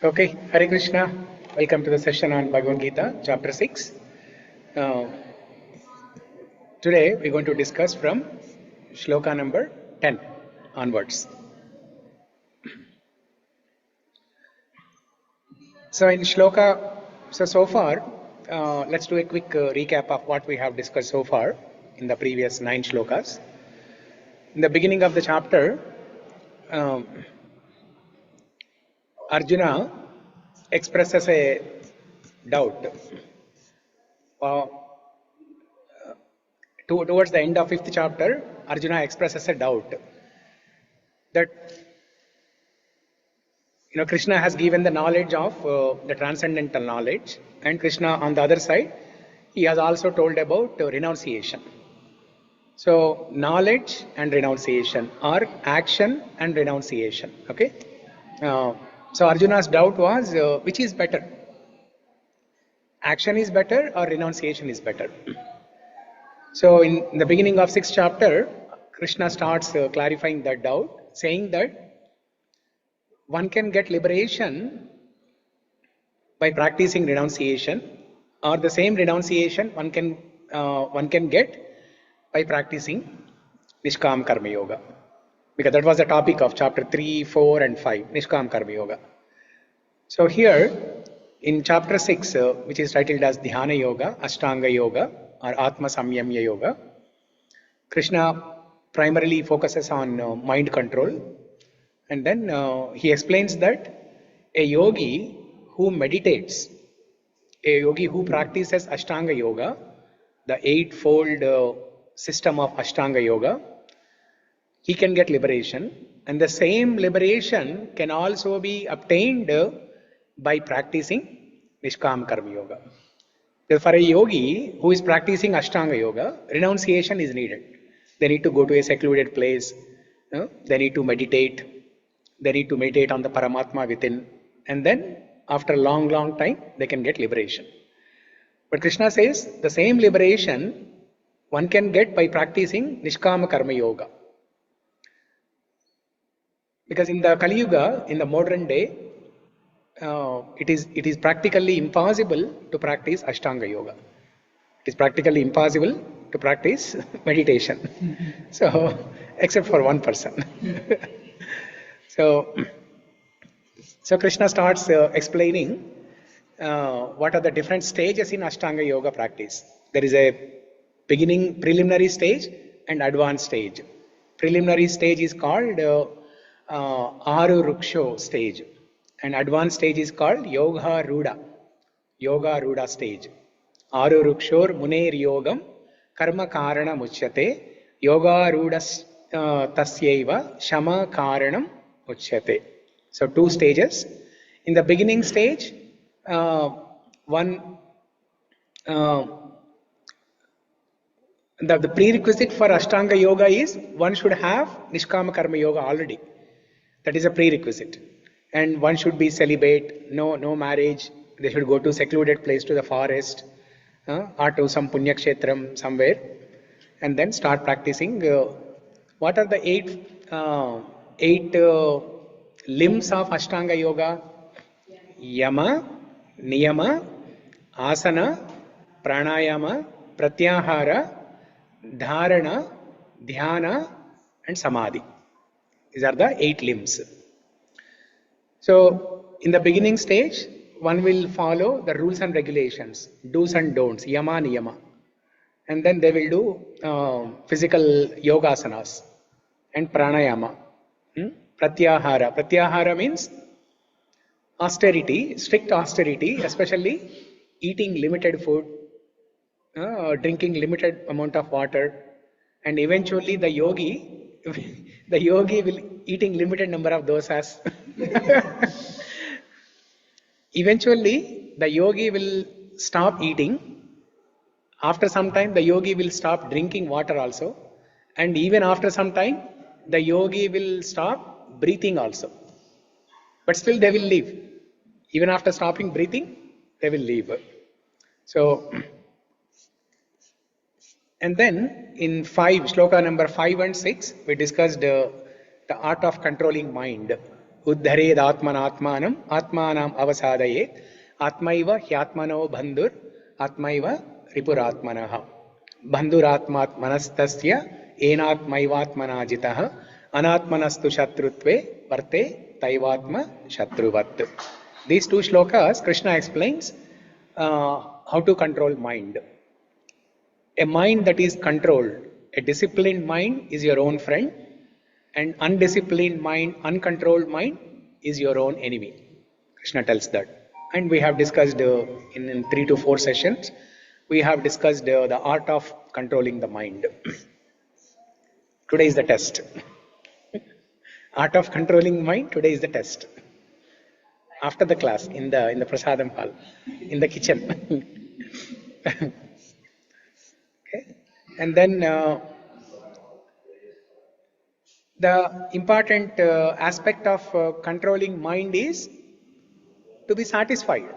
Okay, Hare Krishna. Welcome to the session on Bhagavad Gita Chapter 6. Uh, Today we're going to discuss from Sloka number 10 onwards. So in Sloka, so far, let's do a quick recap of what we have discussed so far in the previous 9 shlokas. In the beginning of the chapter, um, Arjuna expresses a doubt. Towards the end of 5th chapter, Arjuna expresses a doubt that Krishna has given the knowledge of the transcendental knowledge, and Krishna on the other side, he has also told about renunciation. So knowledge and renunciation, or action and renunciation. Okay. So Arjuna's doubt was, which is better? Action is better or renunciation is better? So in the beginning of 6th chapter, Krishna starts clarifying that doubt, saying that one can get liberation by practicing renunciation, or the same renunciation one can get by practicing Nishkam Karma Yoga. Because that was the topic of chapter 3, 4 and 5, Nishkam Karma Yoga. So here in chapter 6, which is titled as Dhyāna Yoga, Ashtanga Yoga or Atma Samyamya Yoga, Krishna primarily focuses on mind control. And then he explains that a yogi who meditates, a yogi who practices Ashtanga Yoga, the eightfold system of Ashtanga Yoga, he can get liberation. And the same liberation can also be obtained by practicing Nishkam Karma Yoga. For a yogi who is practicing Ashtanga Yoga, renunciation is needed. They need to go to a secluded place, they need to meditate. They need to meditate on the Paramatma within, and then after a long time, they can get liberation. But Krishna says the same liberation one can get by practicing Nishkama Karma Yoga. Because in the Kali-yuga, in the modern day, it is practically impossible to practice Ashtanga Yoga. It is practically impossible to practice meditation. So, except for one person. So Krishna starts explaining what are the different stages in Ashtanga Yoga practice. There is a beginning, preliminary stage and advanced stage. Preliminary stage is called Aru Ruksho stage, and advanced stage is called Yoga Ruda stage. Aru Rukshor Muner Yogam Karma Karana Muchyate Yoga Rudas Tasyaiva Shama Karanam Uchyate. So 2 stages. In the beginning stage, the prerequisite for Ashtanga Yoga is one should have Nishkama Karma Yoga already. That is a prerequisite. And one should be celibate, no marriage. They should go to secluded place, to the forest, or to some Punya Kshetram somewhere, and then start practicing. What are the eight limbs of Ashtanga Yoga? Yama, Niyama, Asana, Pranayama, Pratyahara, Dharana, Dhyana and Samadhi. These are the 8 limbs. So in the beginning stage, one will follow the rules and regulations, do's and don'ts, Yama, Niyama. And then they will do physical yogasanas and pranayama. Pratyahara. Pratyahara means austerity, strict austerity, especially eating limited food, drinking limited amount of water, and eventually the yogi will eating limited number of dosas. Eventually, the yogi will stop eating. After some time, the yogi will stop drinking water also, and even after some time, the yogi will stop breathing also. But still they will live. Even after stopping breathing, they will live. So, and then in Sloka number 5 and 6, we discussed the art of controlling mind. Uddhared atmanatmanam atmanam avasadayet atmaiva hyatmano bandhur atmaiva ripuratmanaha bandhuratmatmanastasya enatmaivatmanajitaha anatmanastu shatrutve varte taivatma shatruvat. These two shlokas, Krishna explains how to control mind. A mind that is controlled, a disciplined mind is your own friend, and undisciplined mind, uncontrolled mind is your own enemy. Krishna tells that. And we have discussed in 3 to 4 sessions, we have discussed the art of controlling the mind. Today is the test. Art of controlling mind, today is the test. After the class, in the prasadam hall, in the kitchen. Okay. And then the important aspect of controlling mind is to be satisfied.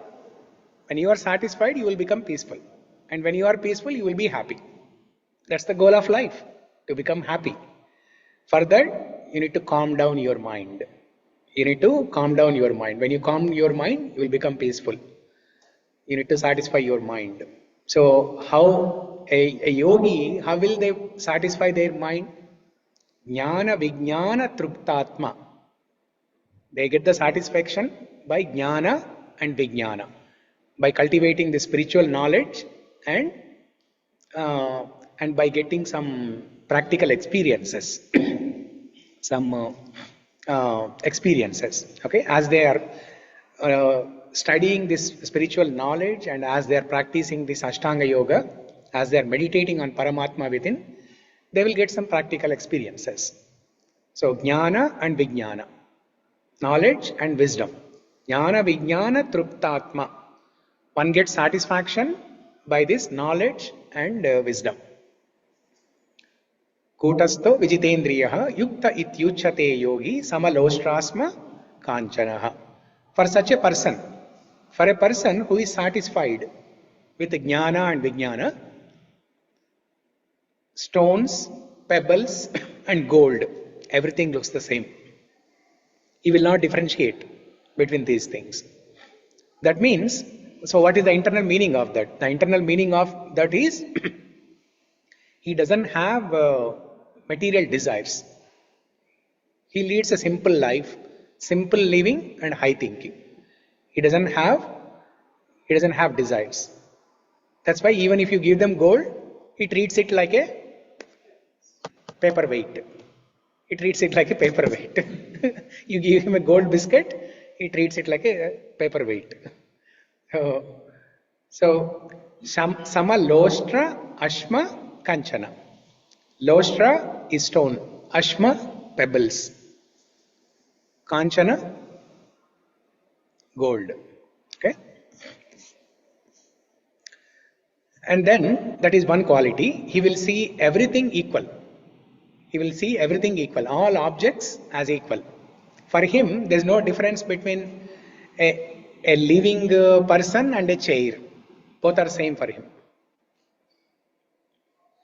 When you are satisfied, you will become peaceful. And when you are peaceful, you will be happy. That's the goal of life, to become happy. For that, you need to calm down your mind. You need to calm down your mind. When you calm your mind, you will become peaceful. You need to satisfy your mind. So how a yogi, how will they satisfy their mind? Jnana vijnana truptatma. They get the satisfaction by jnana and vijnana, by cultivating the spiritual knowledge and by getting some practical experiences, some experiences. Okay, as they are studying this spiritual knowledge and as they are practicing this Ashtanga Yoga, as they are meditating on Paramatma within, they will get some practical experiences. So, Jnana and Vijnana, knowledge and wisdom. Jnana Vijnana Truptatma. One gets satisfaction by this knowledge and wisdom. Kutasto Vijitendriyaha Yukta ityuchate yogi samalostrasma kanchanaha. For such a person, for a person who is satisfied with Jnana and Vijnana, stones, pebbles and gold, everything looks the same. He will not differentiate between these things. That means, so what is the internal meaning of that? The internal meaning of that is, he doesn't have material desires. He leads a simple life, simple living and high thinking. He doesn't have desires. That's why even if you give them gold, he treats it like a paperweight. He treats it like a paperweight. You give him a gold biscuit, he treats it like a paperweight. So, sama lostra ashma kanchana. Lostra is stone, ashma pebbles, kanchana gold. Okay. And then that is one quality. He will see everything equal. He will see everything equal, all objects as equal. For him, there is no difference between a living person and a chair. Both are same for him.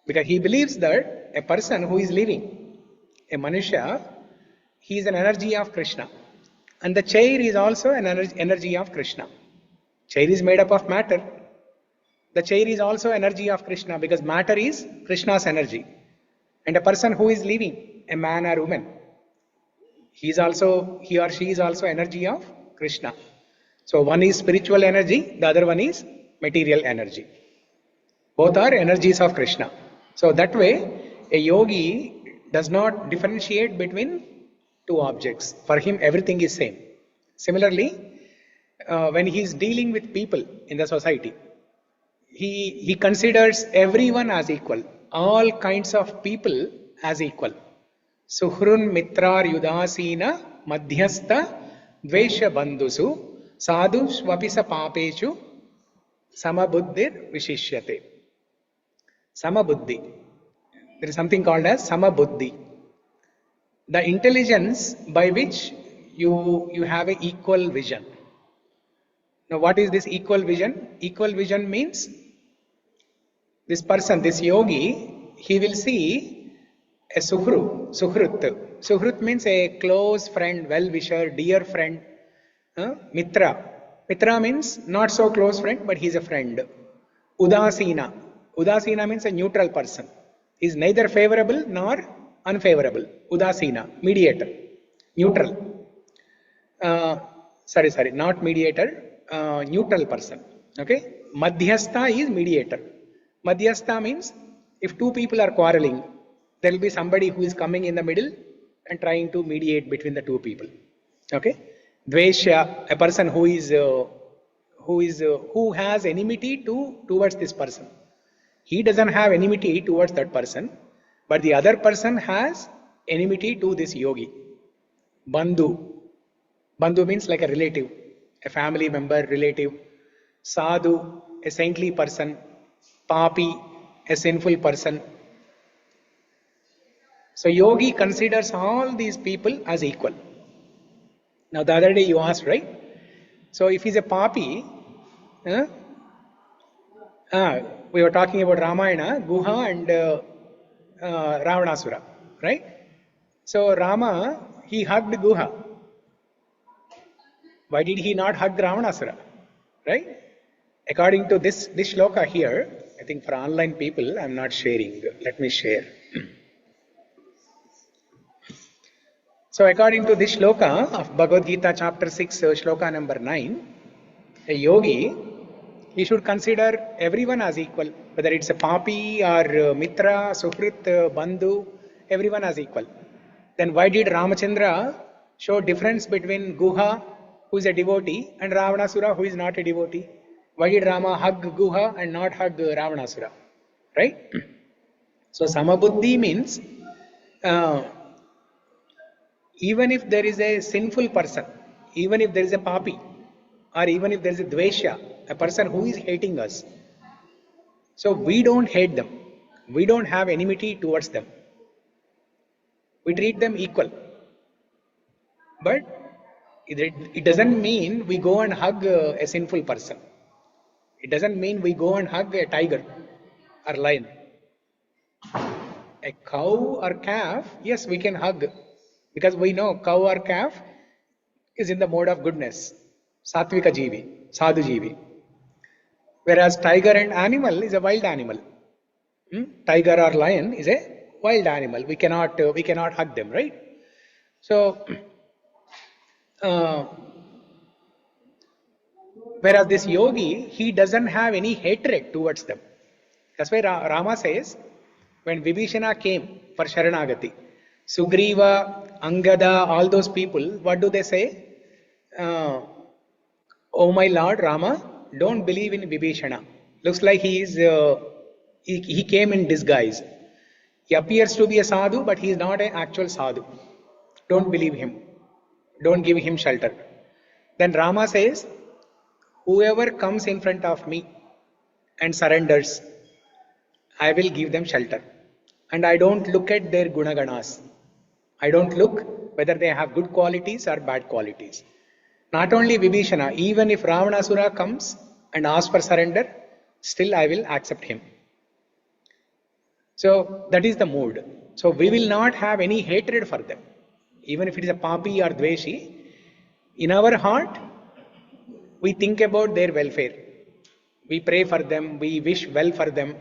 Because he believes that a person who is living, a Manushya, he is an energy of Krishna. And the chair is also an energy of Krishna. Chair is made up of matter. The chair is also energy of Krishna because matter is Krishna's energy. And a person who is living, a man or woman, he or she is also energy of Krishna. So one is spiritual energy, the other one is material energy. Both are energies of Krishna. So that way, a yogi does not differentiate between two objects. For him, everything is same. Similarly, when he is dealing with people in the society, he considers everyone as equal. All kinds of people as equal. Suhrun mitrar yudasina madhyastha dvesha bandhusu sadhu swapisa papechu samabuddhir vishishyate. Samabuddhi. There is something called as samabuddhi. The intelligence by which you have an equal vision. Now what is this equal vision? Equal vision means this person, this yogi, he will see a suhrut, Suhrut means a close friend, well-wisher, dear friend. Mitra. Mitra means not so close friend, but he's a friend. Udasina. Udasina means a neutral person. He's neither favorable nor unfavorable. Udasina, mediator, neutral. Sorry, not mediator, neutral person. Okay. Madhyastha is mediator. Madhyastha means if two people are quarreling, there will be somebody who is coming in the middle and trying to mediate between the two people. Okay. Dvesha, a person who has enmity towards this person. He doesn't have enmity towards that person, but the other person has enmity to this yogi. Bandhu. Bandhu means like a relative, a family member, relative. Sadhu, a saintly person. Papi, a sinful person. So yogi considers all these people as equal. Now the other day you asked, right? So if he's a papi, we were talking about Ramayana, Guha and Ravanasura, right? So Rama, he hugged Guha. Why did he not hug Ravanasura? Right? According to this Sloka here, I think for online people, I'm not sharing. Let me share. So according to this Sloka of Bhagavad Gita Chapter 6, Sloka number 9, a yogi, he should consider everyone as equal, whether it's a papi or mitra, suhrit, bandhu, everyone as equal. Then why did Ramachandra show difference between Guha, who is a devotee, and Ravanasura, who is not a devotee? Why did Rama hug Guha and not hug Ravanasura? Right? So Samabuddhi means even if there is a sinful person, even if there is a papi, or even if there is a dvesha, a person who is hating us, so we don't hate them. We don't have enmity towards them. We treat them equal. But it doesn't mean we go and hug a sinful person. It doesn't mean we go and hug a tiger or lion. A cow or calf, yes, we can hug. Because we know cow or calf is in the mode of goodness. Satvika jivi, sadhu jivi. Whereas tiger and animal is a wild animal. Tiger or lion is a wild animal. We cannot hug them, right? So, whereas this yogi, he doesn't have any hatred towards them. That's why Rama says, when Vibhishana came for Sharanagati, Sugriva, Angada, all those people, what do they say? Oh my Lord Rama, don't believe in Vibhishana. Looks like he came in disguise. He appears to be a sadhu, but he is not an actual sadhu. Don't believe him. Don't give him shelter. Then Rama says, whoever comes in front of me and surrenders, I will give them shelter. And I don't look at their gunaganas. I don't look whether they have good qualities or bad qualities. Not only Vibhishana, even if Ravanasura comes and asks for surrender, still I will accept him. So that is the mood. So we will not have any hatred for them. Even if it is a papi or dveshi, in our heart, we think about their welfare. We pray for them, we wish well for them.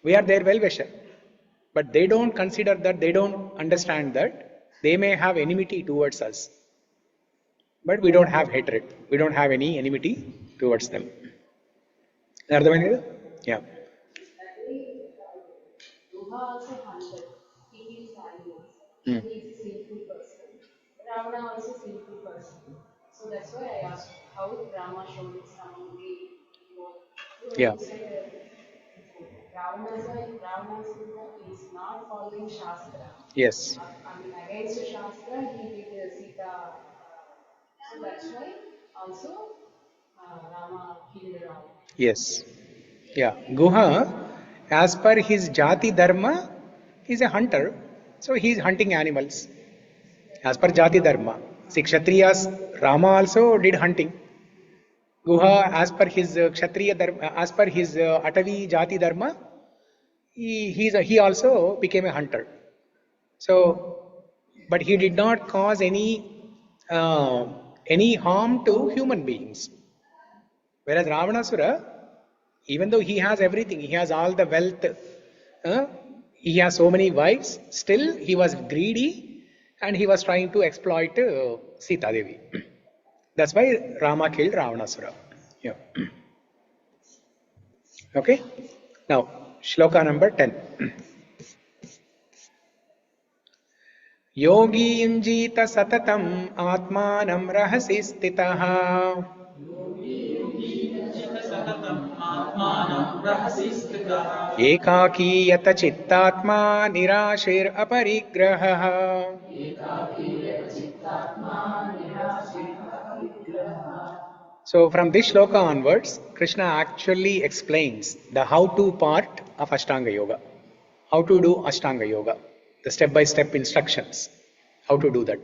We are their well-wisher. But they don't consider that, they don't understand that. They may have enmity towards us. But we don't have hatred. We don't have any enmity towards them. Yeah. Duha also hunted. He kills animals. He is a sinful person. Ravana also a sinful person. So that's why I asked how Rama showed some way. Yeah. Ravana is not following Shastra. Yes. I mean, against Shastra, he did Sita. So that's why also Rama killed Ravana. Yes. Yeah. Guha, as per his jati dharma, is a hunter. So he is hunting animals. As per jati dharma. See, Kshatriyas, Rama also did hunting. Guha, as per his Kshatriya dharma, as per his Atavi jati dharma, he also became a hunter. So but he did not cause any harm to human beings. Whereas Ravanasura, even though he has everything, he has all the wealth, uh, he has so many wives, still he was greedy and he was trying to exploit Sita Devi. That's why Rama killed Ravanasura. Yeah. Okay. Now, Shloka number 10. योगी युञ्जीत सततम् आत्मानं रहसि स्थितः एकाकी यत चित्तात्मा निराशीरपरिग्रहः. So from this shloka onwards, Krishna actually explains the how-to part of Ashtanga Yoga. How to do Ashtanga Yoga. The step-by-step instructions. How to do that.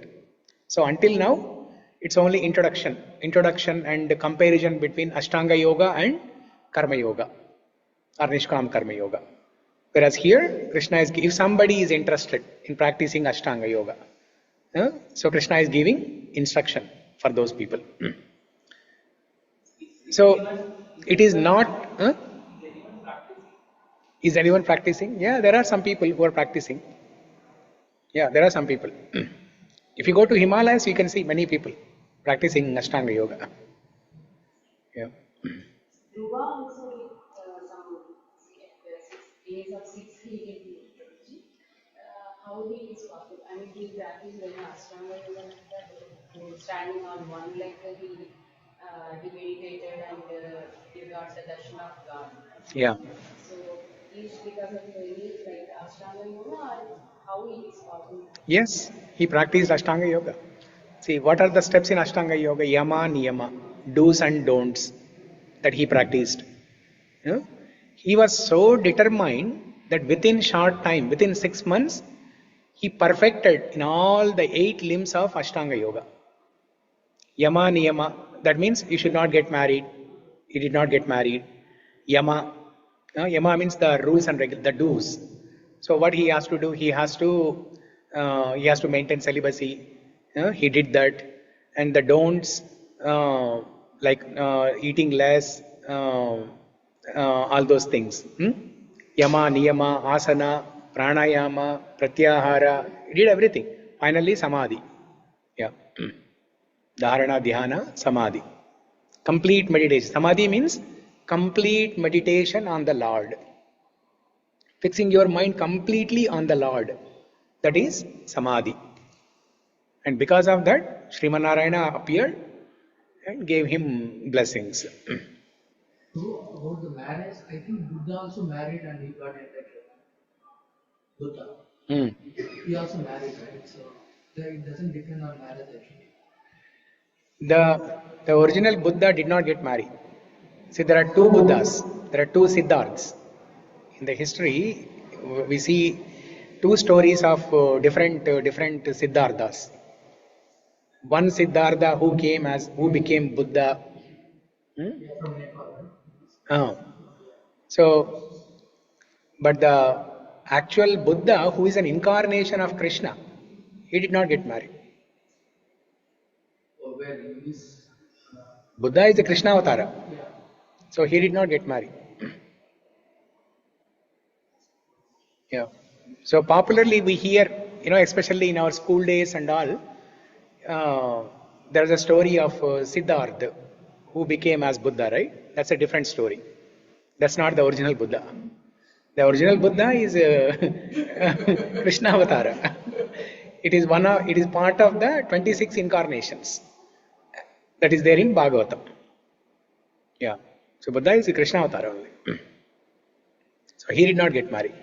So until now, it's only introduction and the comparison between Ashtanga Yoga and Karma Yoga or Nishkam Karma Yoga. Whereas here, Krishna is, if somebody is interested in practicing Ashtanga Yoga, so Krishna is giving instruction for those people. So it is not. Is anyone practicing? Yeah, there are some people who are practicing. Yeah, there are some people. If you go to Himalayas, you can see many people practicing Ashtanga Yoga. Yeah. Yoga also with some 6 days of 6 healing methodology. How he is possible? I mean, he practiced when Ashtanga Yoga method, standing on one leg, he meditated and he got the darshan of God. Yeah. So, is because of any like Ashtanga Yoga or how it is possible? Yes, he practiced Ashtanga Yoga. See, what are the steps in Ashtanga Yoga? Yama, Niyama, do's and don'ts that he practiced. You know? He was so determined that within short time, within 6 months, he perfected in all the 8 limbs of Ashtanga Yoga. Yama, Niyama, that means you should not get married. He did not get married. Yama, Yama means the rules and the do's. So what he has to do, he has to maintain celibacy. He did that, and the don'ts like eating less, all those things. Yama, Niyama, Asana, Pranayama, Pratyahara. He did everything. Finally, Samadhi. Yeah. Dharana, Dhyana, Samadhi. Complete meditation. Samadhi means complete meditation on the Lord. Fixing your mind completely on the Lord. That is Samadhi. And because of that, Srimanarayana appeared and gave him blessings. So about the marriage, I think Buddha also married and he got enlightened. Buddha. He also married, right? So it doesn't depend on marriage actually. The original Buddha did not get married. See, there are two Buddhas, there are two Siddharthas. In the history, we see two stories of different Siddharthas. One Siddhartha who became Buddha. From Nepal, right? So, but the actual Buddha, who is an incarnation of Krishna, he did not get married. Where he is. Buddha is a Krishna avatara. Yeah. So he did not get married. Yeah. So popularly we hear, especially in our school days and all, there's a story of Siddhartha who became as Buddha, right? That's a different story. That's not the original Buddha. The original Buddha is Krishna avatara. It is part of the 26 incarnations that is there in Bhagavatam. Yeah. So Buddha is a Krishna avatara only. So he did not get married.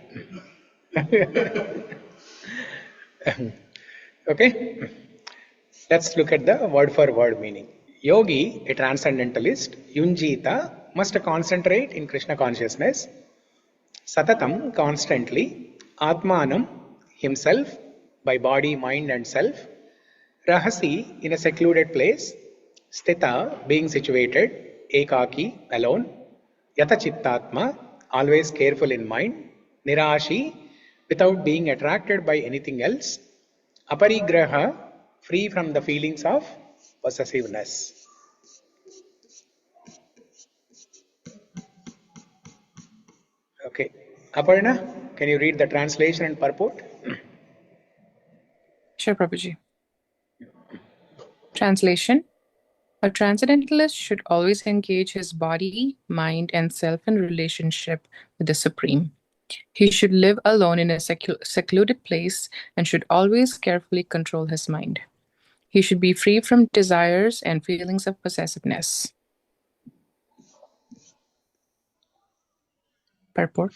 Okay. Let's look at the word for word meaning. Yogi, a transcendentalist, Yunjita, must concentrate in Krishna consciousness. Satatam, constantly. Atmanam, himself, by body, mind and self. Rahasi, in a secluded place. Sthita, being situated. Ekaki, alone. Yata Chittatma, always careful in mind. Nirashi, without being attracted by anything else. Aparigraha, free from the feelings of possessiveness. Okay. Aparna, can you read the translation and purport? Sure, Prabhuji. Translation. A transcendentalist should always engage his body, mind, and self in relationship with the Supreme. He should live alone in a secluded place and should always carefully control his mind. He should be free from desires and feelings of possessiveness. Purport.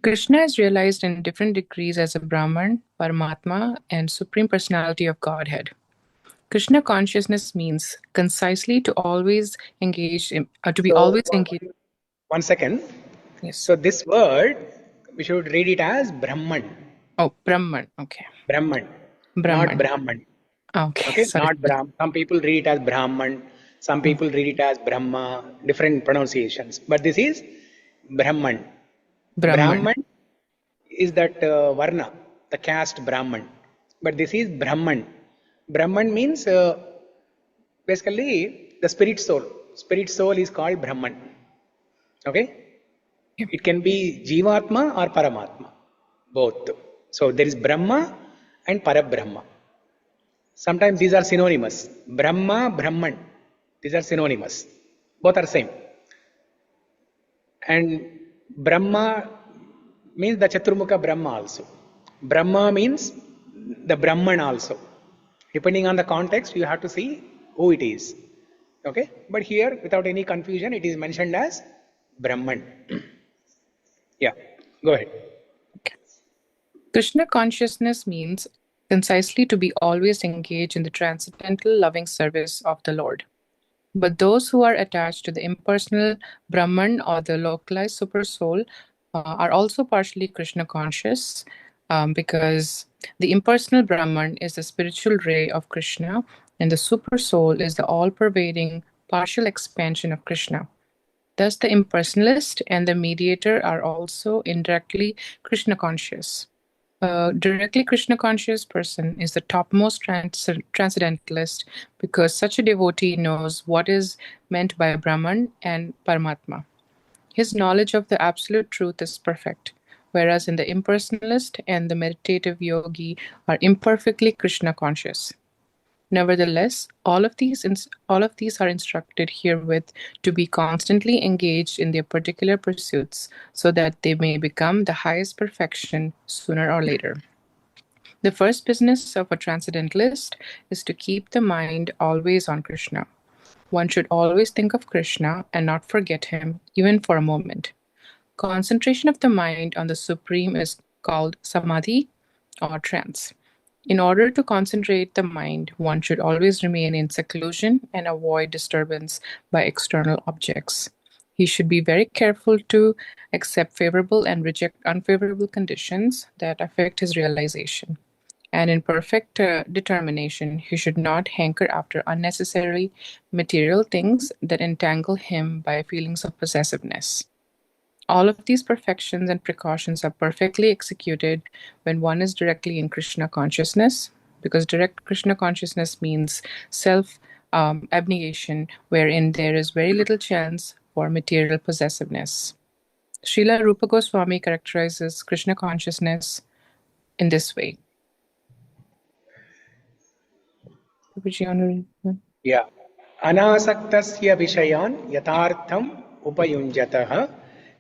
Krishna is realized in different degrees as a Brahman, Paramatma, and Supreme Personality of Godhead. Krishna consciousness means concisely to always engage in, to be always engaged. 1 second. Yes. So this word, we should read it as Brahman. Oh, Brahman. Okay. Brahman. Brahman. Not Brahman. Okay. Okay, Sorry. not Brahman. Some people read it as Brahman. Some people read it as Brahma. Different pronunciations. But this is Brahman. Brahman is that Varna, the caste Brahman. But this is Brahman. Brahman means basically the spirit soul. Spirit soul is called Brahman. Okay? It can be Jivatma or Paramatma. Both. So there is Brahma and Parabrahma. Sometimes these are synonymous. Brahma, Brahman. These are synonymous. Both are same. And Brahma means the Chaturmukha Brahma also. Brahma means the Brahman also. Depending on the context, you have to see who it is. Okay? But here, without any confusion, it is mentioned as Brahman. Yeah, go ahead. Krishna consciousness means concisely to be always engaged in the transcendental loving service of the Lord. But those who are attached to the impersonal Brahman or the localized super soul are also partially Krishna conscious because the impersonal Brahman is the spiritual ray of Krishna and the super soul is the all-pervading partial expansion of Krishna. Thus, the impersonalist and the mediator are also indirectly Krishna conscious. A directly Krishna conscious person is the topmost transcendentalist because such a devotee knows what is meant by Brahman and Paramatma. His knowledge of the absolute truth is perfect, whereas in the impersonalist and the meditative yogi are imperfectly Krishna conscious. Nevertheless, all of these are instructed herewith to be constantly engaged in their particular pursuits, so that they may become the highest perfection sooner or later. The first business of a transcendentalist is to keep the mind always on Krishna. One should always think of Krishna and not forget him, even for a moment. Concentration of the mind on the Supreme is called samadhi or trance. In order to concentrate the mind, one should always remain in seclusion and avoid disturbance by external objects. He should be very careful to accept favorable and reject unfavorable conditions that affect his realization. And in perfect determination, he should not hanker after unnecessary material things that entangle him by feelings of possessiveness. All of these perfections and precautions are perfectly executed when one is directly in Krishna consciousness, because direct Krishna consciousness means self-abnegation, wherein there is very little chance for material possessiveness. Srila Rupa Goswami characterizes Krishna consciousness in this way. Yeah. Anasaktasya vishayan yatartham upayunjatah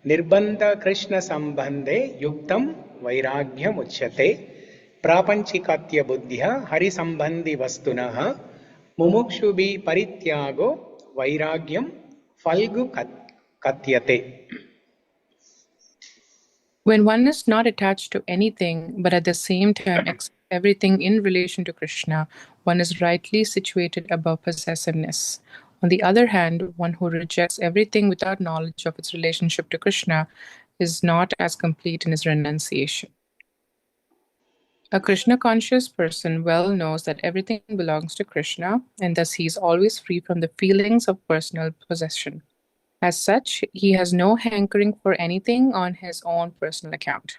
nirbandha krishna sambandhe yuktam vairagyam uchyate prapanchikatya buddhya hari sambandhi vastunah mumukshubi parityago vairagyam Phalgu katyate. When one is not attached to anything, but at the same time accepts everything in relation to Krishna, one is rightly situated above possessiveness. On the other hand, one who rejects everything without knowledge of its relationship to Krishna is not as complete in his renunciation. A Krishna-conscious person well knows that everything belongs to Krishna, and thus he is always free from the feelings of personal possession. As such, he has no hankering for anything on his own personal account.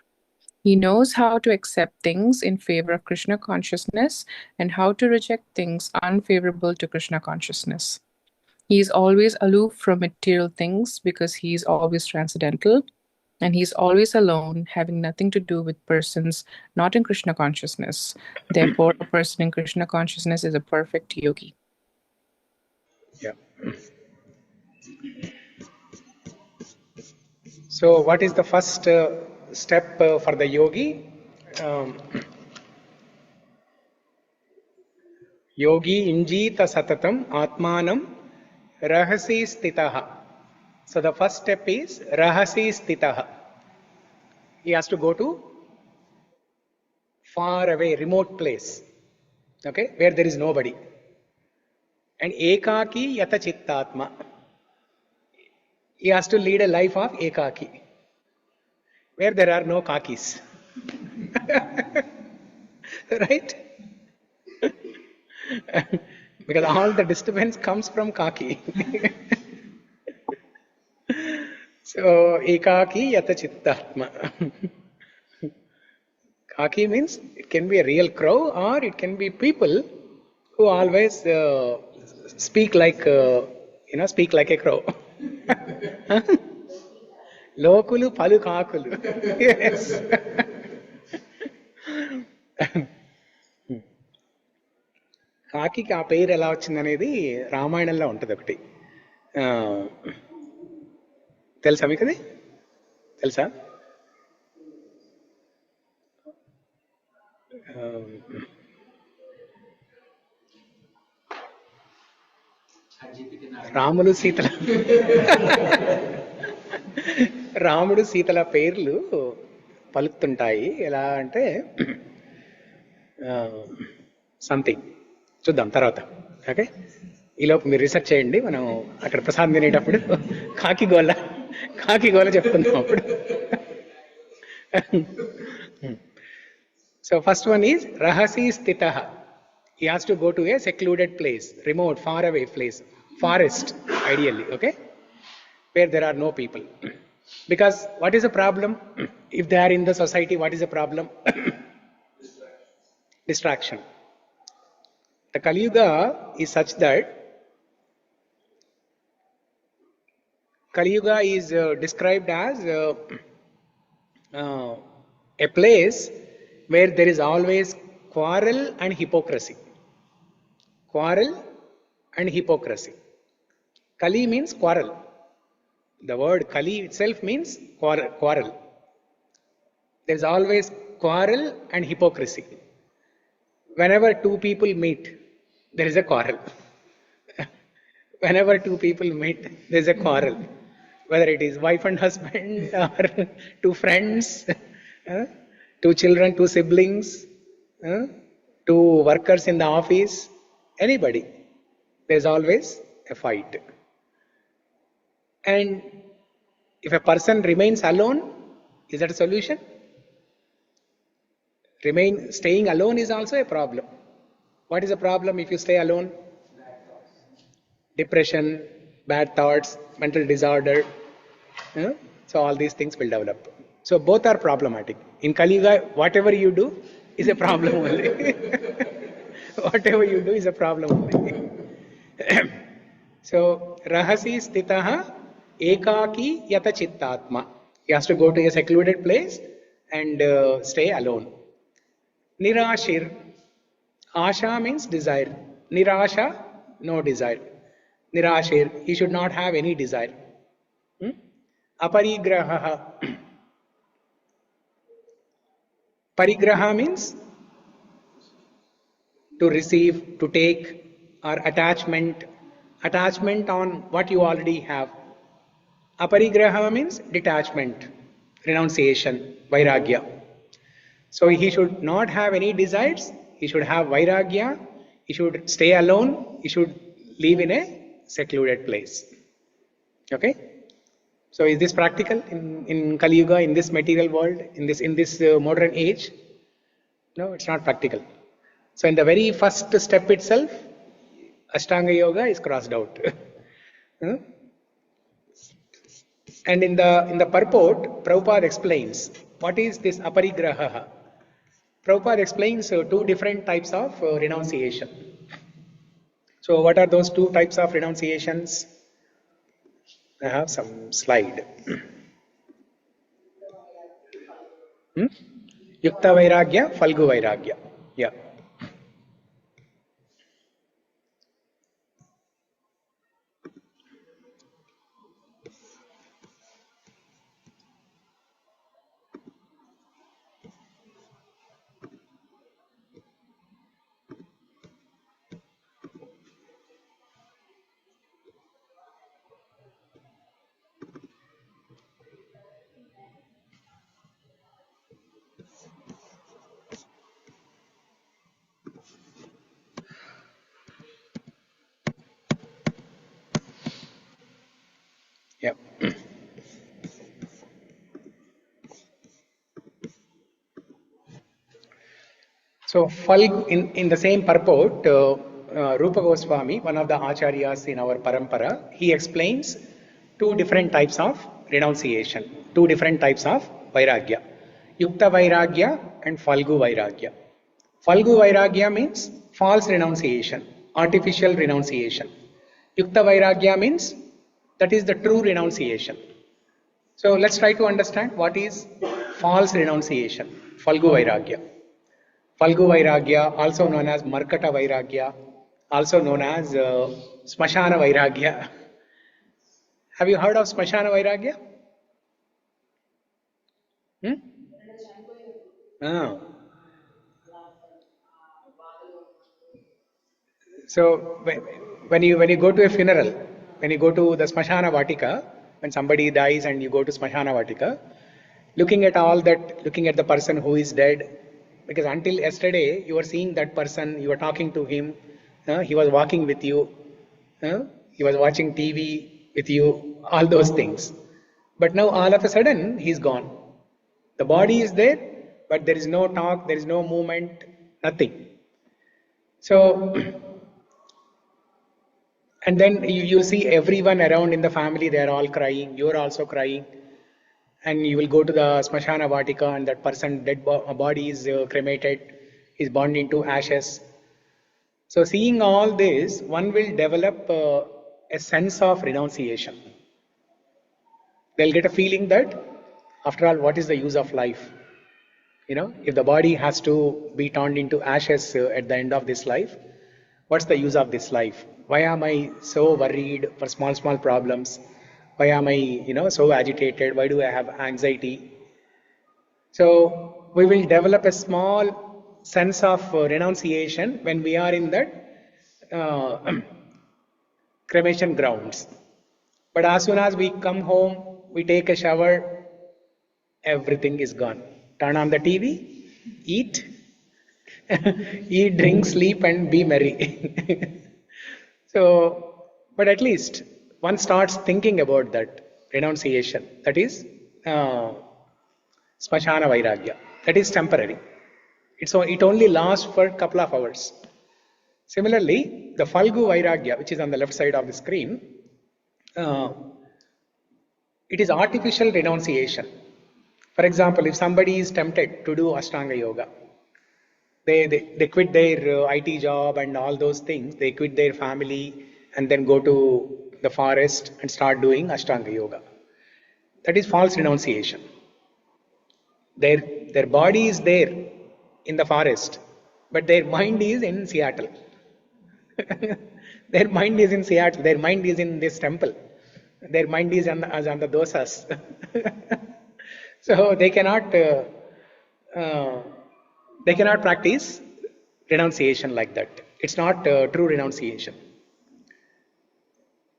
He knows how to accept things in favor of Krishna consciousness and how to reject things unfavorable to Krishna consciousness. He is always aloof from material things because he is always transcendental, and he is always alone, having nothing to do with persons not in Krishna consciousness. Therefore, a person in Krishna consciousness is a perfect yogi. Yeah. So, what is the first step for the yogi? Yogi injita satatam atmanam rahasi stitaha. So, the first step is rahasi stitaha. He has to go to far away, remote place, okay, where there is nobody. And ekaki yata chittatma. He has to lead a life of ekaki, where there are no kakis. Right? Because all the disturbance comes from kaki. So, ekaki yata chittatma. Kaki means it can be a real crow or it can be people who always speak like, speak like a crow. Lokulu palu kakulu. Yes. కాకికి ఆ పేరు ఎలా వచ్చిందనేది రామాయణంలో ఉంటుంది ఒకటి. తెలుసా మీకు అది? తెలుసా? రాముడు సీతల రాముడు సీతల పేర్లు పలుకుతుంటాయి. ఎలా అంటే సంథింగ్ చూద్దాం తర్వాత. ఓకే, ఈలోపు మీరు రీసెర్చ్ చేయండి. మనం అక్కడ ప్రసాదం తినేటప్పుడు కాకి గోల చెప్పుకుందాం అప్పుడు. So first one is rahasi stitaha. He has to go to a secluded place, remote, far away place, forest ideally, okay, where there are no people. Because what is the problem? If they are in the society, what is the problem? Distraction. The Kali-yuga is such that Kali-yuga is described as a place where there is always quarrel and hypocrisy. Quarrel and hypocrisy. Kali means quarrel. The word Kali itself means quarrel. There is always quarrel and hypocrisy. Whenever two people meet, there is a quarrel. Whenever two people meet, there is a quarrel. Whether it is wife and husband or two friends, two children, two siblings, two workers in the office, anybody, there is always a fight. And if a person remains alone, is that a solution? Staying alone is also a problem. What is the problem if you stay alone? Depression, bad thoughts, mental disorder. So all these things will develop. So both are problematic. In Kali-yuga, whatever you do is a problem only. Whatever you do is a problem only. So rahasi stitaha ekaki yata chittatma. He has to go to a secluded place and stay alone. Nirashir. Asha means desire. Nirasha, no desire. Nirashir, he should not have any desire. Aparigraha. Parigraha means to receive, to take, or attachment on what you already have. Aparigraha means detachment, renunciation, vairagya. So he should not have any desires, he should have vairagya, he should stay alone, he should live in a secluded place. Okay? So is this practical in Kali-yuga, in this material world, in this modern age? No, it's not practical. So in the very first step itself, Ashtanga Yoga is crossed out. And in the purport, Prabhupada explains what is this aparigraha? Prabhupada explains two different types of renunciation. So what are those two types of renunciations? I have some slide. Yukta vairagya, Phalgu vairagya. Yeah. Yeah. So, Phalgu, in the same purport, Rupa Goswami, one of the acharyas in our parampara, he explains two different types of renunciation, two different types of vairagya. Yukta vairagya and Phalgu vairagya. Phalgu vairagya means false renunciation, artificial renunciation. Yukta vairagya means that is the true renunciation. So let's try to understand what is false renunciation, Phalgu vairagya. Phalgu vairagya, also known as Markata vairagya, also known as Smashana vairagya. Have you heard of Smashana vairagya? Ah. So when you go to a funeral, when you go to the Smashana Vatika, when somebody dies and you go to Smashana Vatika, looking at all that, looking at the person who is dead, because until yesterday you were seeing that person, you were talking to him, he was walking with you, he was watching TV with you, all those things. But now all of a sudden he's gone. The body is there, but there is no talk, there is no movement, nothing. So and then you'll see everyone around in the family, they're all crying, you're also crying. And you will go to the Smashana Vatika and that person dead body is cremated, is burned into ashes. So seeing all this, one will develop a sense of renunciation. They'll get a feeling that, after all, what is the use of life? If the body has to be turned into ashes at the end of this life, what's the use of this life? Why am I so worried for small problems? Why am I, so agitated? Why do I have anxiety? So we will develop a small sense of renunciation when we are in that cremation grounds. But as soon as we come home, we take a shower, everything is gone. Turn on the TV, eat, eat, drink, sleep, and be merry. So, but at least one starts thinking about that renunciation. That is Smashana vairagya. That is temporary. It only lasts for a couple of hours. Similarly, the Phalgu vairagya, which is on the left side of the screen, it is artificial renunciation. For example, if somebody is tempted to do Ashtanga Yoga, they quit their IT job and all those things, they quit their family and then go to the forest and start doing Ashtanga Yoga. That is false renunciation. Their body is there in the forest, but their mind is in Seattle. Their mind is in Seattle. Their mind is in this temple. Their mind is on the dosas. So they cannot practice renunciation like that. It's not true renunciation.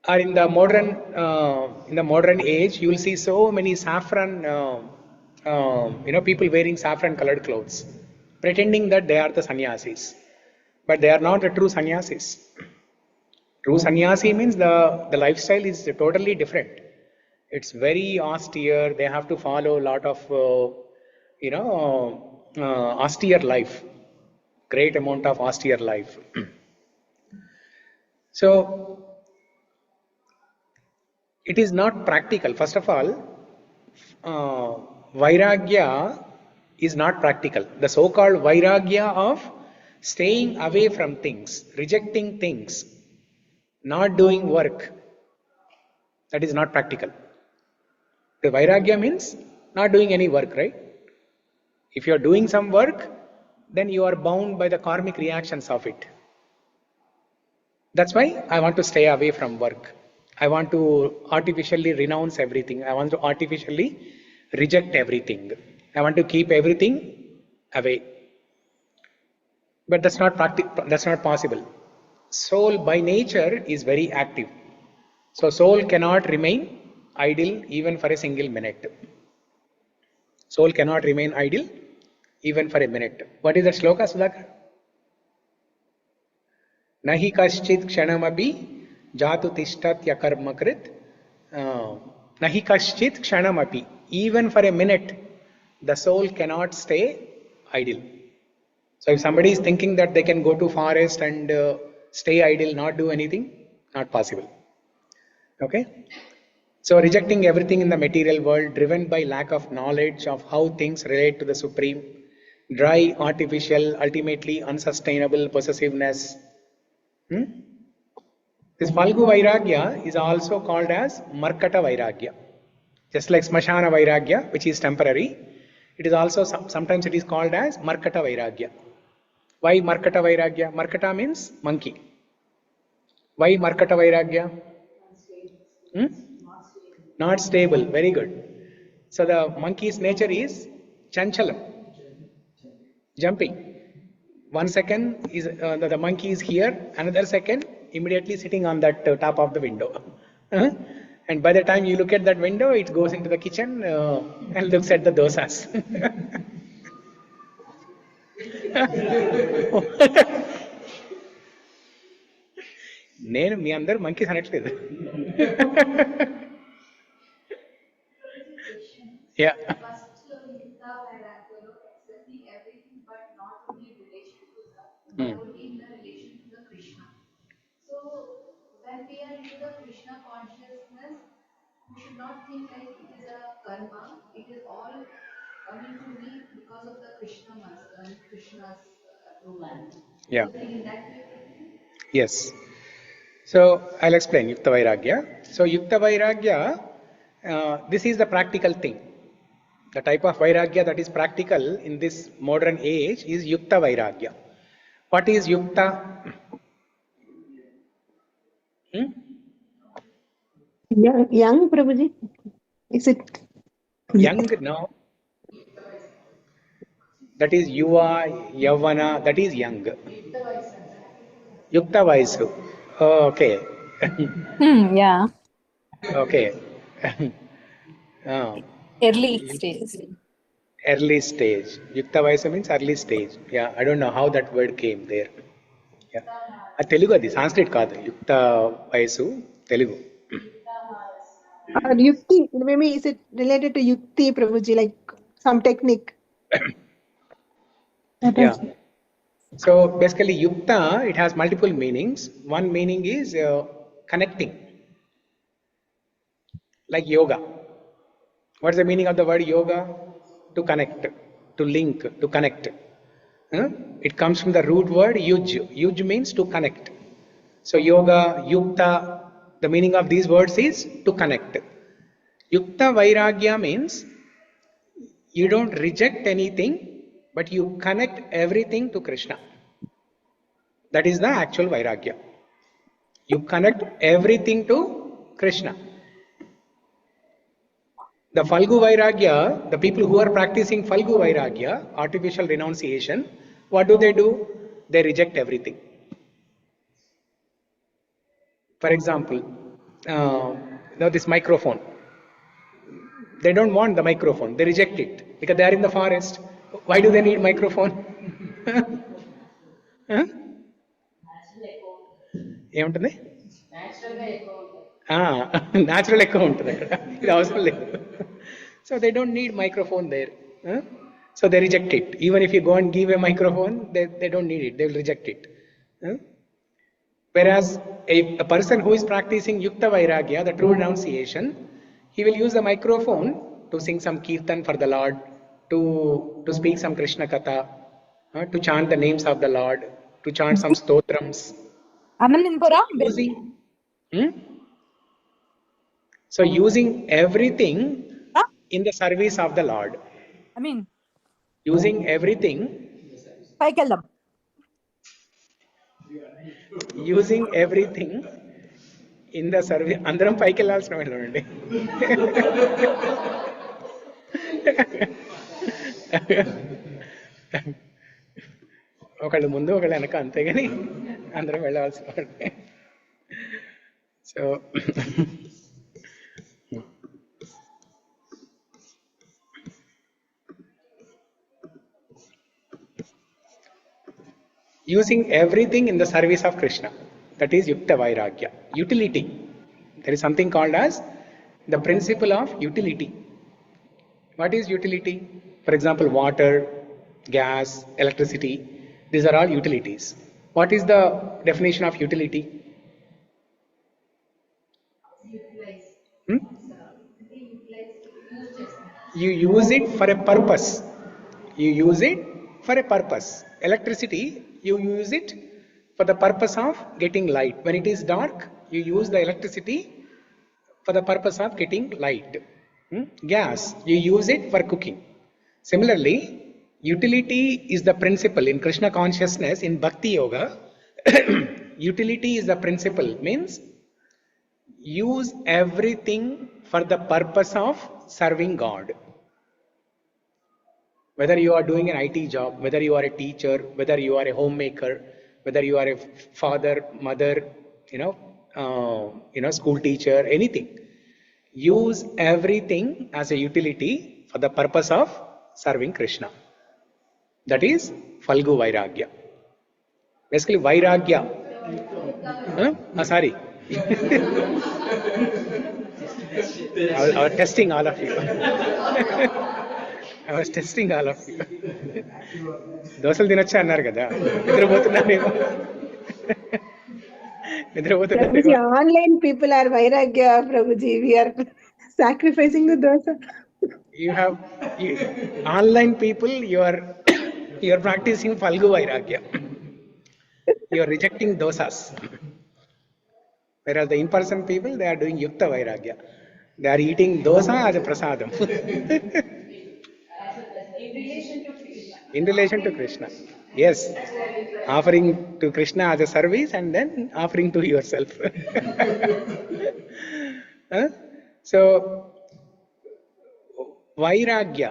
Or in the modern age, you will see so many saffron, people wearing saffron colored clothes, pretending that they are the sannyasis, but they are not the true sannyasis. True sannyasi means the lifestyle is totally different. It's very austere. They have to follow a lot of austere life, great amount of austere life. So it is not practical. First of all, vairagya is not practical. The so-called vairagya of staying away from things, rejecting things, not doing work, that is not practical. The vairagya means not doing any work, right? If you are doing some work, then you are bound by the karmic reactions of it. That's why I want to stay away from work. I want to artificially renounce everything. I want to artificially reject everything. I want to keep everything away. But that's not that's not possible. Soul by nature is very active. So soul cannot remain idle even for a single minute. Soul cannot remain idle even for a minute. What is the sloka, Sudhakar? Nahi kaschit kshanamapi jatu tishtatya karmakrit. Nahi kaschit kshanamapi. Even for a minute, the soul cannot stay idle. So if somebody is thinking that they can go to forest and stay idle, not do anything, not possible. Okay? So rejecting everything in the material world, driven by lack of knowledge of how things relate to the Supreme, dry, artificial, ultimately unsustainable possessiveness. This Phalgu vairagya is also called as Markata vairagya. Just like Smashana vairagya, which is temporary, it is also sometimes it is called as Markata vairagya. Why Markata vairagya? Markata means monkey. Why Markata vairagya? Not stable. Very good. So the monkey's nature is chanchalam, jumping. 1 second is the monkey is here, another second immediately sitting on that top of the window. And by the time you look at that window, it goes into the kitchen and looks at the dosas. నేను మీ అందరు monkeys అనట్లేదు. Yeah. First, Yukta vairagya, accepting everything but not only in relation to the, but only in the relation to the Krishna. So when we are into the Krishna consciousness, we should not think like it is a karma. It is all coming to me because of the Krishna's approval. Yeah. So think in that way. Yes. So I'll explain Yukta Vairagya. So Yukta Vairagya, this is the practical thing. The type of Vairagya that is practical in this modern age is Yukta Vairagya. What is Yukta? Young, Prabhuji? Is it? Young? No. That is Yuva, Yavana, that is young. Yukta Vaisu. Oh, okay. Yeah. Okay. Early stage. Early stage. Yukta Vaisu means early stage. Yeah, I don't know how that word came there. Yeah. Telugu adi, Sanskrit kaadu. Yukta Vaisu, Telugu. Or Yukti, maybe is it related to Yukti, Prabhuji, like some technique? Yeah. So basically Yukta, it has multiple meanings. One meaning is connecting. Like yoga. What's the meaning of the word yoga? To connect, to link, to connect. It comes from the root word yuj. Yuj means to connect. So yoga, yukta, the meaning of these words is to connect. Yukta vairagya means you don't reject anything, but you connect everything to Krishna. That is the actual vairagya. You connect everything to Krishna. The Phalgu vairagya, the people who are practicing Phalgu vairagya, artificial renunciation, what do? They reject everything. For example, now this microphone. They don't want the microphone. They reject it because they are in the forest. Why do they need microphone? ఏముంటుంది? Natural ఎక్కువ ఉంటుంది అక్కడ, ఇది అవసరం లేదు. So they don't need microphone there. So they reject it. Even if you go and give a microphone, they don't need it. They will reject it. Whereas a person who is practicing Yukta Vairagya, the true renunciation, he will use the microphone to sing some kirtan for the Lord, to speak some Krishna Katha, to chant the names of the Lord, to chant some stotrams. Using, so using everything in the service of the Lord. Using everything. Using everything in the service. Andaram paiki vellalsina vellanడి. ఒకళ్ళు ముందు ఒకళ్ళు వెనక అంతేగాని అందరం వెళ్ళవలసిన వాడే. So using everything in the service of Krishna. That is Yukta vairagya. Utility. There is something called as the principle of utility. What is utility? For example, water, gas, electricity. These are all utilities. What is the definition of utility? You use it for a purpose. You use it for a purpose. Electricity, you use it for the purpose of getting light. When it is dark, you use the electricity for the purpose of getting light. Gas, you use it for cooking. Similarly, utility is the principle in Krishna consciousness. In Bhakti Yoga, utility is the principle, means use everything for the purpose of serving God. Whether you are doing an IT job, whether you are a teacher, whether you are a homemaker, whether you are a father, mother, school teacher, anything. Use everything as a utility for the purpose of serving Krishna. That is Phalgu vairagya. Basically, vairagya. Sorry. I was testing all of you. I was testing all of you. దోశలు తినొచ్చా అన్నారు కదా, నిద్రపోతున్నారేమో. Prabhuji, online people are vairagya, Prabhuji. We are sacrificing the dosa. Online people, you are practicing Phalgu vairagya. You are rejecting dosas. Whereas the in-person people, they are doing Yukta vairagya. They are eating dosa as a prasadam. In relation to Krishna. Yes. Offering to Krishna as a service and then offering to yourself. So, vairagya.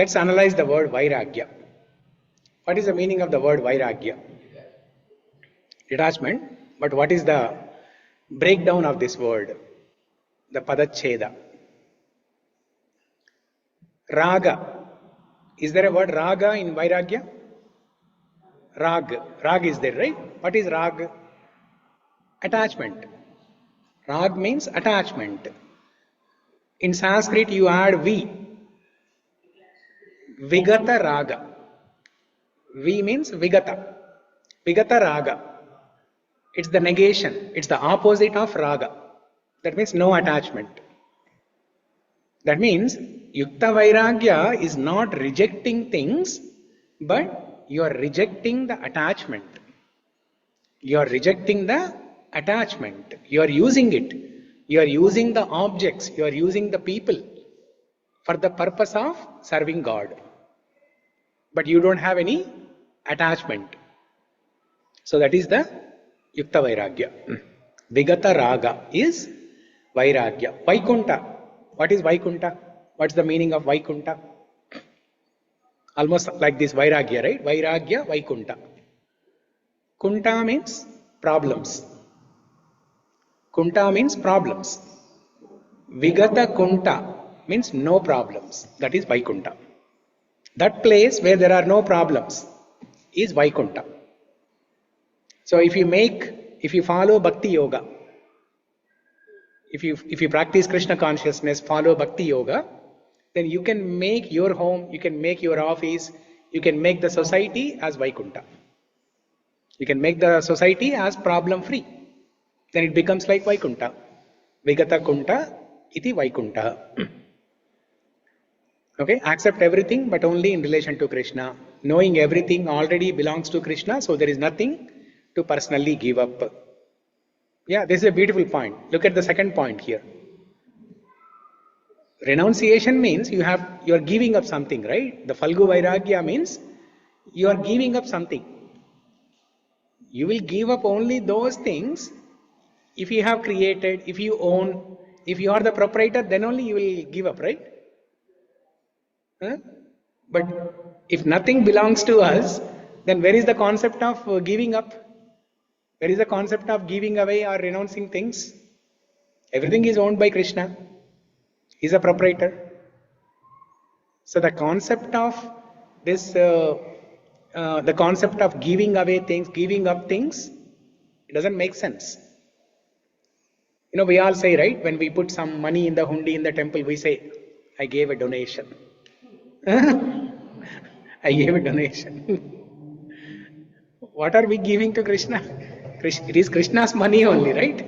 Let's analyze the word vairagya. What is the meaning of the word vairagya? Detachment. But what is the breakdown of this word? The padacheda. Raga. Is there a word raga in vairagya? Rag. Rag is there, right? What is rag? Attachment. Rag means attachment. In Sanskrit, you add V. Vigata raga. V means vigata. Vigata raga. It's the negation. It's the opposite of raga. That means no attachment. That means Yukta vairagya is not rejecting things, but you are rejecting the attachment. You are rejecting the attachment. You are using it. You are using the objects. You are using the people for the purpose of serving God. But you don't have any attachment. So that is the Yukta vairagya. Vigata raga is vairagya. Vaikunta. What is Vaikunta? What's the meaning of Vaikunta? Almost like this vairagya, right? Vairagya, Vaikunta. Kunta means problems. Kunta means problems. Vigata kunta means no problems. That is Vaikunta. That place where there are no problems is Vaikunta. So if you follow Bhakti Yoga, if you practice Krishna consciousness, follow Bhakti Yoga, then you can make your home, you can make your office, you can make the society as Vaikunta. You can make the society as problem free. Then it becomes like Vaikunta. Vigata kunta iti Vaikunta. Okay, accept everything but only in relation to Krishna. Knowing everything already belongs to Krishna, so there is nothing to personally give up. Yeah, this is a beautiful point. Look at the second point here. Renunciation means you are giving up something, right? The Phalgu vairagya means you are giving up something. You will give up only those things if you have created, if you own, if you are the proprietor, then only you will give up, right? Huh? But if nothing belongs to us, then where is the concept of giving up? Where is the concept of giving away or renouncing things? Everything is owned by Krishna. He is a proprietor. So the concept of this, the concept of giving away things, giving up things, it doesn't make sense. You know, we all say, right, when we put some money in the hundi in the temple, we say, I gave a donation. I gave a donation. What are we giving to Krishna? It is Krishna's money only, right?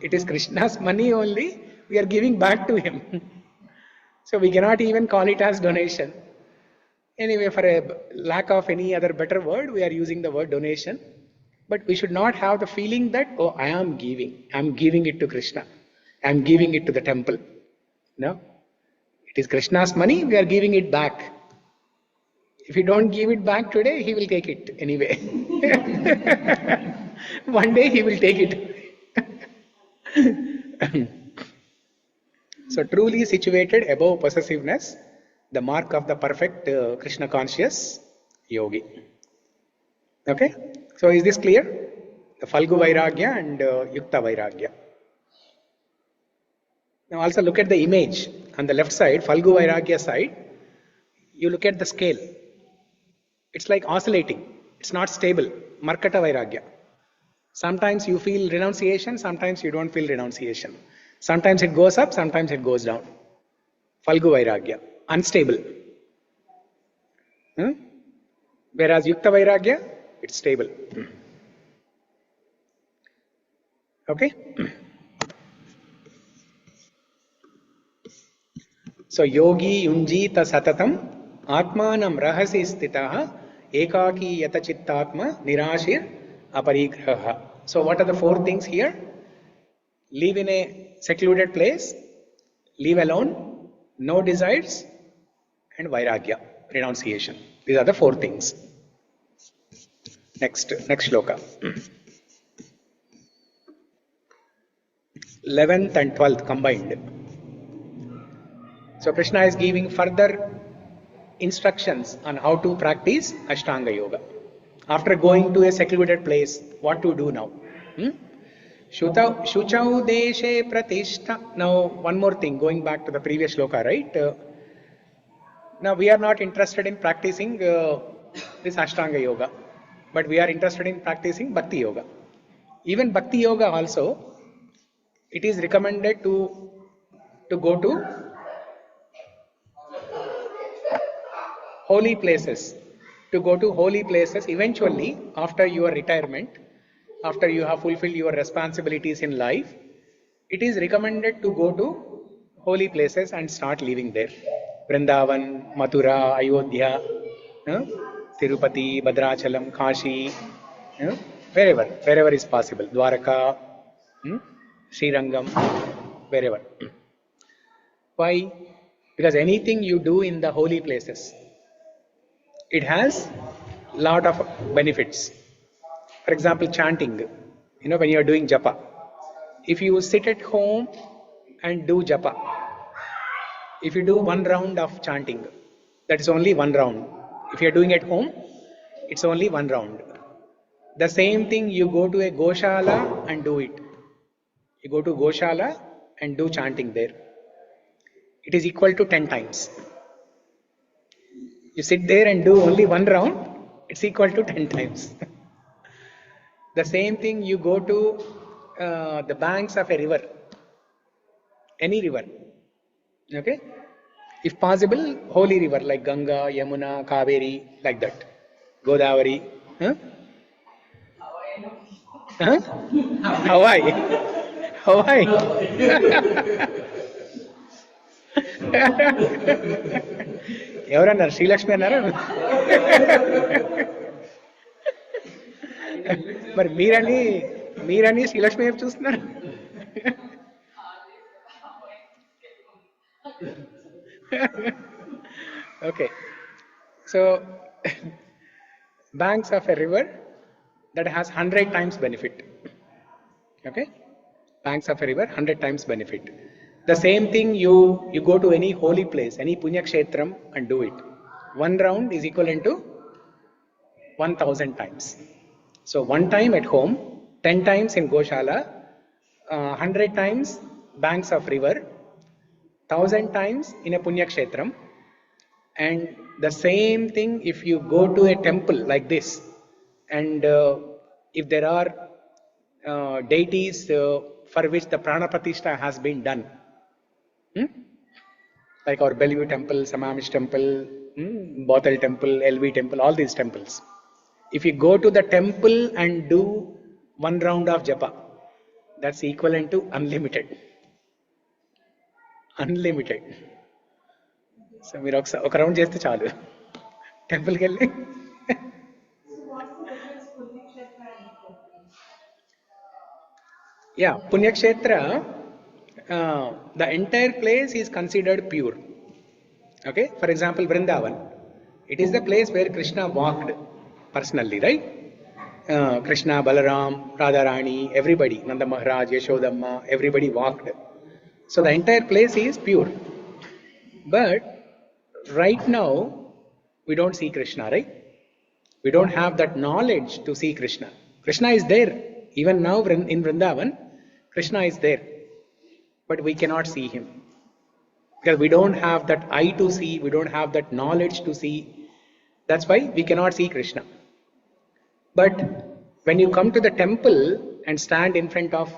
It is Krishna's money only. We are giving back to him. So we cannot even call it as donation. Anyway, for a lack of any other better word, we are using the word donation. But we should not have the feeling that, oh, I am giving it to Krishna. I am giving it to the temple. No. It is Krishna's money, we are giving it back. If you don't give it back today, he will take it anyway. One day he will take it. So truly situated above possessiveness, the mark of the perfect Krishna conscious yogi. Okay? So is this clear? The Phalgu vairagya and Yukta vairagya. Now also look at the image on the left side, Phalgu vairagya side. You look at the scale. It's like oscillating. It's not stable. Markata vairagya. Sometimes you feel renunciation, sometimes you don't feel renunciation. Sometimes it goes up, sometimes it goes down. Phalgu vairagya. Unstable. Whereas Yukta vairagya, it's stable. Okay? So yogi yunjita satatam atmanam rahasi stitaha ekaki yata chittatma nirashir aparigraha. So what are the four things here? Live in a secluded place, live alone, no desires, and vairagya, renunciation. These are the four things. Next shloka. 11th and 12th combined. So Krishna is giving further instructions on how to practice Ashtanga Yoga. After going to a secluded place, what to do now? Shuchau deshe pratishtha. Now one more thing, going back to the previous shloka, right? Now we are not interested in practicing this Ashtanga Yoga, but we are interested in practicing Bhakti Yoga. Even Bhakti Yoga also, it is recommended to go to holy places. To go to holy places eventually after your retirement, after you have fulfilled your responsibilities in life, it is recommended to go to holy places and start living there. Vrindavan, Mathura, Ayodhya, Tirupati, Bhadrachalam, Kashi, wherever is possible. Dwaraka, Srirangam, wherever. Why? Because anything you do in the holy places, it has lot of benefits. For example, chanting. When you are doing japa, if you sit at home and do japa, if you do one round of chanting, that is only one round. If you are doing at home, it's only one round. The same thing, you go to a Goshala and do it. You go to Goshala and do chanting there. It is equal to 10 times. You sit there and do only one round, it's equal to 10 times. The same thing, you go to the banks of a river, any river, okay? If possible, holy river like Ganga, Yamuna, Kaveri, like that, Godavari. Hawaii. Hawaii. ఎవరన్నారు? శ్రీలక్ష్మి అన్నారా? మరి మీరని శ్రీలక్ష్మి వైపు చూస్తున్నారు. Okay. So, banks of a river that has 100 times benefit. Okay? Banks of a river, 100 times benefit. The same thing, you go to any holy place, any punya kshetram and do it. One round is equivalent to 1000 times. So one time at home, 10 times in Goshala, 100 times banks of river, 1000 times in a punya kshetram. And the same thing if you go to a temple like this, and if there are deities for which the prana pratishtha has been done, like our Bellevue temple, Samamish temple, Bothel temple, LV temple, all these temples. If you go to the temple and do one round of japa, that's equivalent to unlimited. Unlimited. So మీరు ఒక round చేస్తే చాలు టెంపుల్కి వెళ్ళి. Yeah, Punyakshetra, the entire place is considered pure. Okay, for example, Vrindavan, it is the place where Krishna walked personally, right? Krishna, Balaram, Radharani, everybody, Nanda Maharaj, Yashodamma, everybody walked. So the entire place is pure. But right now, we don't see Krishna, right? We don't have that knowledge to see Krishna. Krishna is there. Even now in Vrindavan, Krishna is there. But we cannot see him. Because we don't have that eye to see, we don't have that knowledge to see. That's why we cannot see Krishna. But when you come to the temple and stand in front of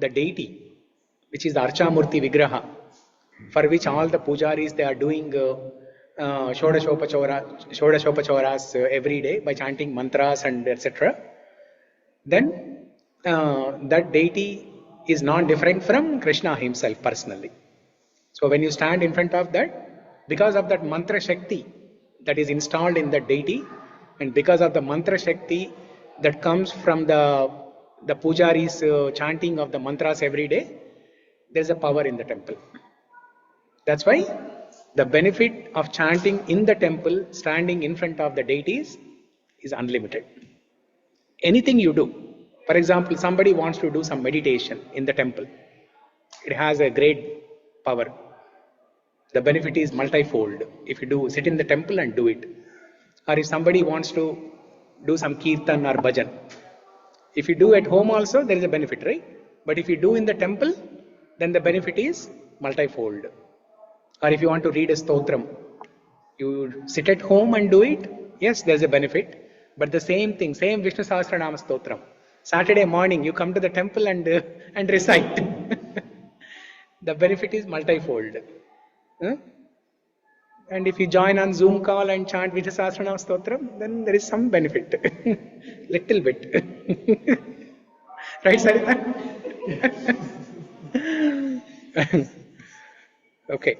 the deity, which is the Archamurti Vigraha, for which all the pujaris, they are doing Shodashopachoras every day by chanting mantras and etc. Then that deity is not different from Krishna himself personally. So when you stand in front of that, because of that mantra shakti that is installed in that deity, and because of the mantra shakti that comes from the pujaris chanting of the mantras every day, there is a power in the temple. That's why the benefit of chanting in the temple, standing in front of the deities, is unlimited. Anything you do, for example, somebody wants to do some meditation in the temple, it has a great power. The benefit is multifold if you do sit in the temple and do it. Or if somebody wants to do some kirtan or bhajan, if you do at home also, there is a benefit, right? But if you do in the temple, then the benefit is multifold. Or if you want to read a stotram, you sit at home and do it, yes, there is a benefit. But the same thing, same Vishnu Sahasranama stotram, Saturday morning you come to the temple and recite. The benefit is multifold. And if you join on Zoom call and chant Vishnu Sahasranama stotram, then there is some benefit. Little bit. Right, Sarita? Okay.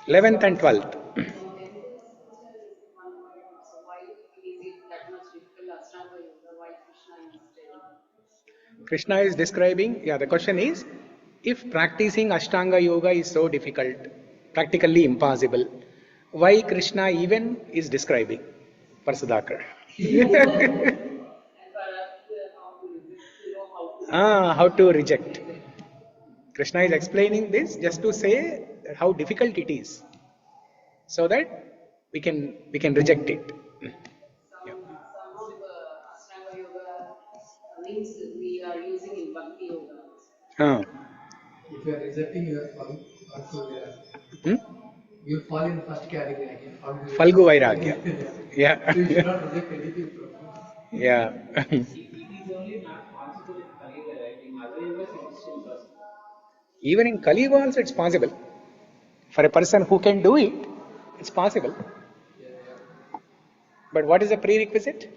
11th and 12th. So why is it that much difficult Ashtanga Yoga? Why Krishna is telling? Krishna is describing, the question is, if practicing Ashtanga Yoga is so difficult, practically impossible, why Krishna even is describing? For Sudhakar. How to reject. Krishna is explaining this just to say how difficult it is, so that we can reject it. Some of Ashtanga Yoga means we are using in Bhakti Yoga. If you are rejecting your you fall in first category again. Phalgu vairagya. Yeah. So you should not reject anything from it. Yeah. It is only not possible in Kali-yuga, right? In other yogas, it is still possible. Even in Kali-yuga also it's possible. For a person who can do it, it's possible. But what is the prerequisite?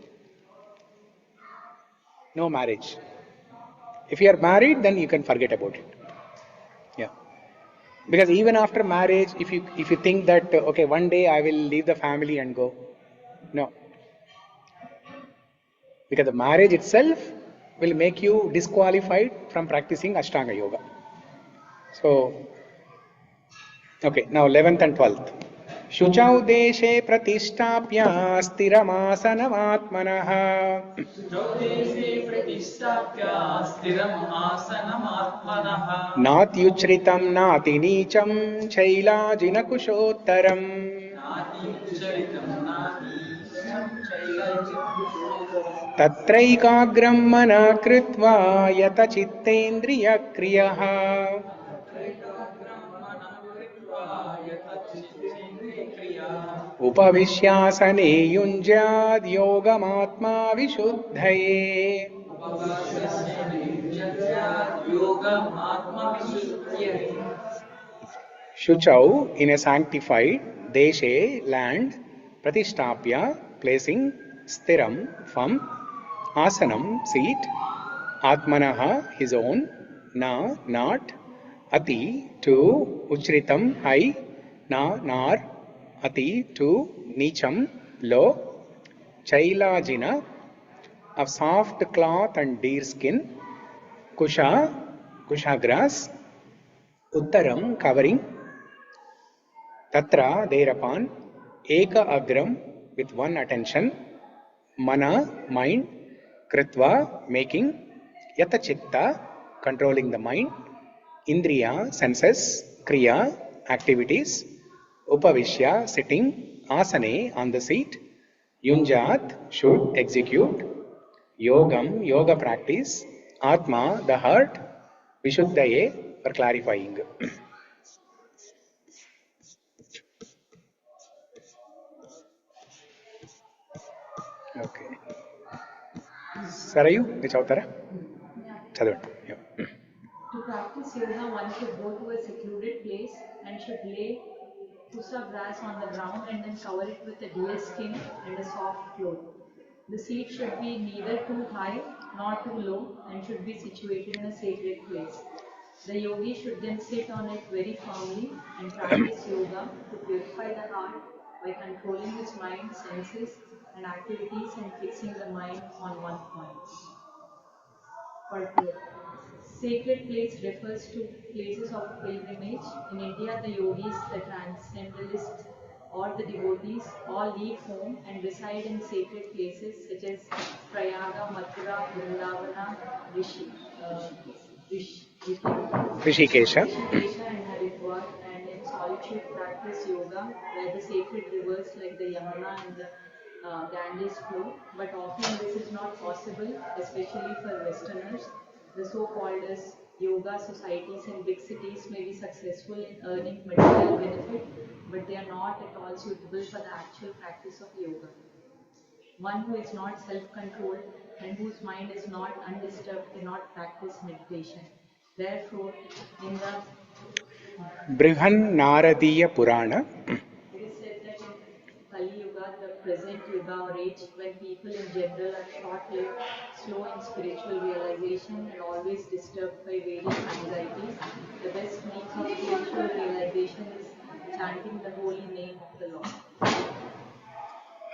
No marriage. If you are married, then you can forget about it. Yeah. Because even after marriage, if you think that okay, one day I will leave the family and go, no, because the marriage itself will make you disqualified from practicing Ashtanga Yoga. So, okay, now 11th and 12th. शुचौ देशे प्रतिष्ठाप्य स्थिरमासनमात्मनः नात्युच्छ्रितं नातिनीचं शैलाजिनकुशोत्तरम् तत्रैकाग्रं मनः कृत्वा यतचित्तेन्द्रियक्रियः उपविश्यासने युञ्ज्याद् योगमात्मा विशुद्धये. Shuchau, in a sanctified, deshe, land, pratishtapya, placing, stiram, firm, asanam, seat, atmanaha, his own, na, not, ati, to, uchritam, high, na, nar, ati, to, nicham, low, chailajina, of soft cloth and deer skin, kusha, kusha grass, uttaram, covering, Tatra, thereupon, eka agram, with one attention, mana, mind, kritva, making, yata chitta, controlling the mind, indriya, senses, kriya, activities, upavishya, sitting, asane, on the seat, yunjat, should execute, yogam, yoga practice, atma, the heart, vishuddhaye, for clarifying. Okay. Sarayu, which avtara? Chadavanడి. Yeah. To practice yoga, one should go to a secluded place and should lay pusa grass on the ground and then cover it with a deer skin and a soft cloth. The seat should be neither too high nor too low and should be situated in a sacred place. The yogi should then sit on it very firmly and practice yoga to purify the heart by controlling his mind, senses, and activities and fixing the mind on one point. Purport. Sacred place refers to places of pilgrimage. In India, the yogis, the transcendentalists, or the devotees all leave home and reside in sacred places such as Prayaga, Mathura, Vrindavana, Rishikesha. Rishikesha and Haridwar, and in solitude practice yoga where the sacred rivers like the Yamuna and the Ganges flow. But often this is not possible, especially for Westerners. The so-called as yoga societies in big cities may be successful in earning material benefit, but they are not at all suitable for the actual practice of yoga. One who is not self-controlled and whose mind is not undisturbed cannot practice meditation. Therefore, in the Brihan Naradiya Purana. it is said that in Kali-yuga, the present yuga or age, when people in general are short-lived, slow in spiritual realization and always disturbed by various anxieties, the best means of spiritual realization is chanting the holy name of the Lord.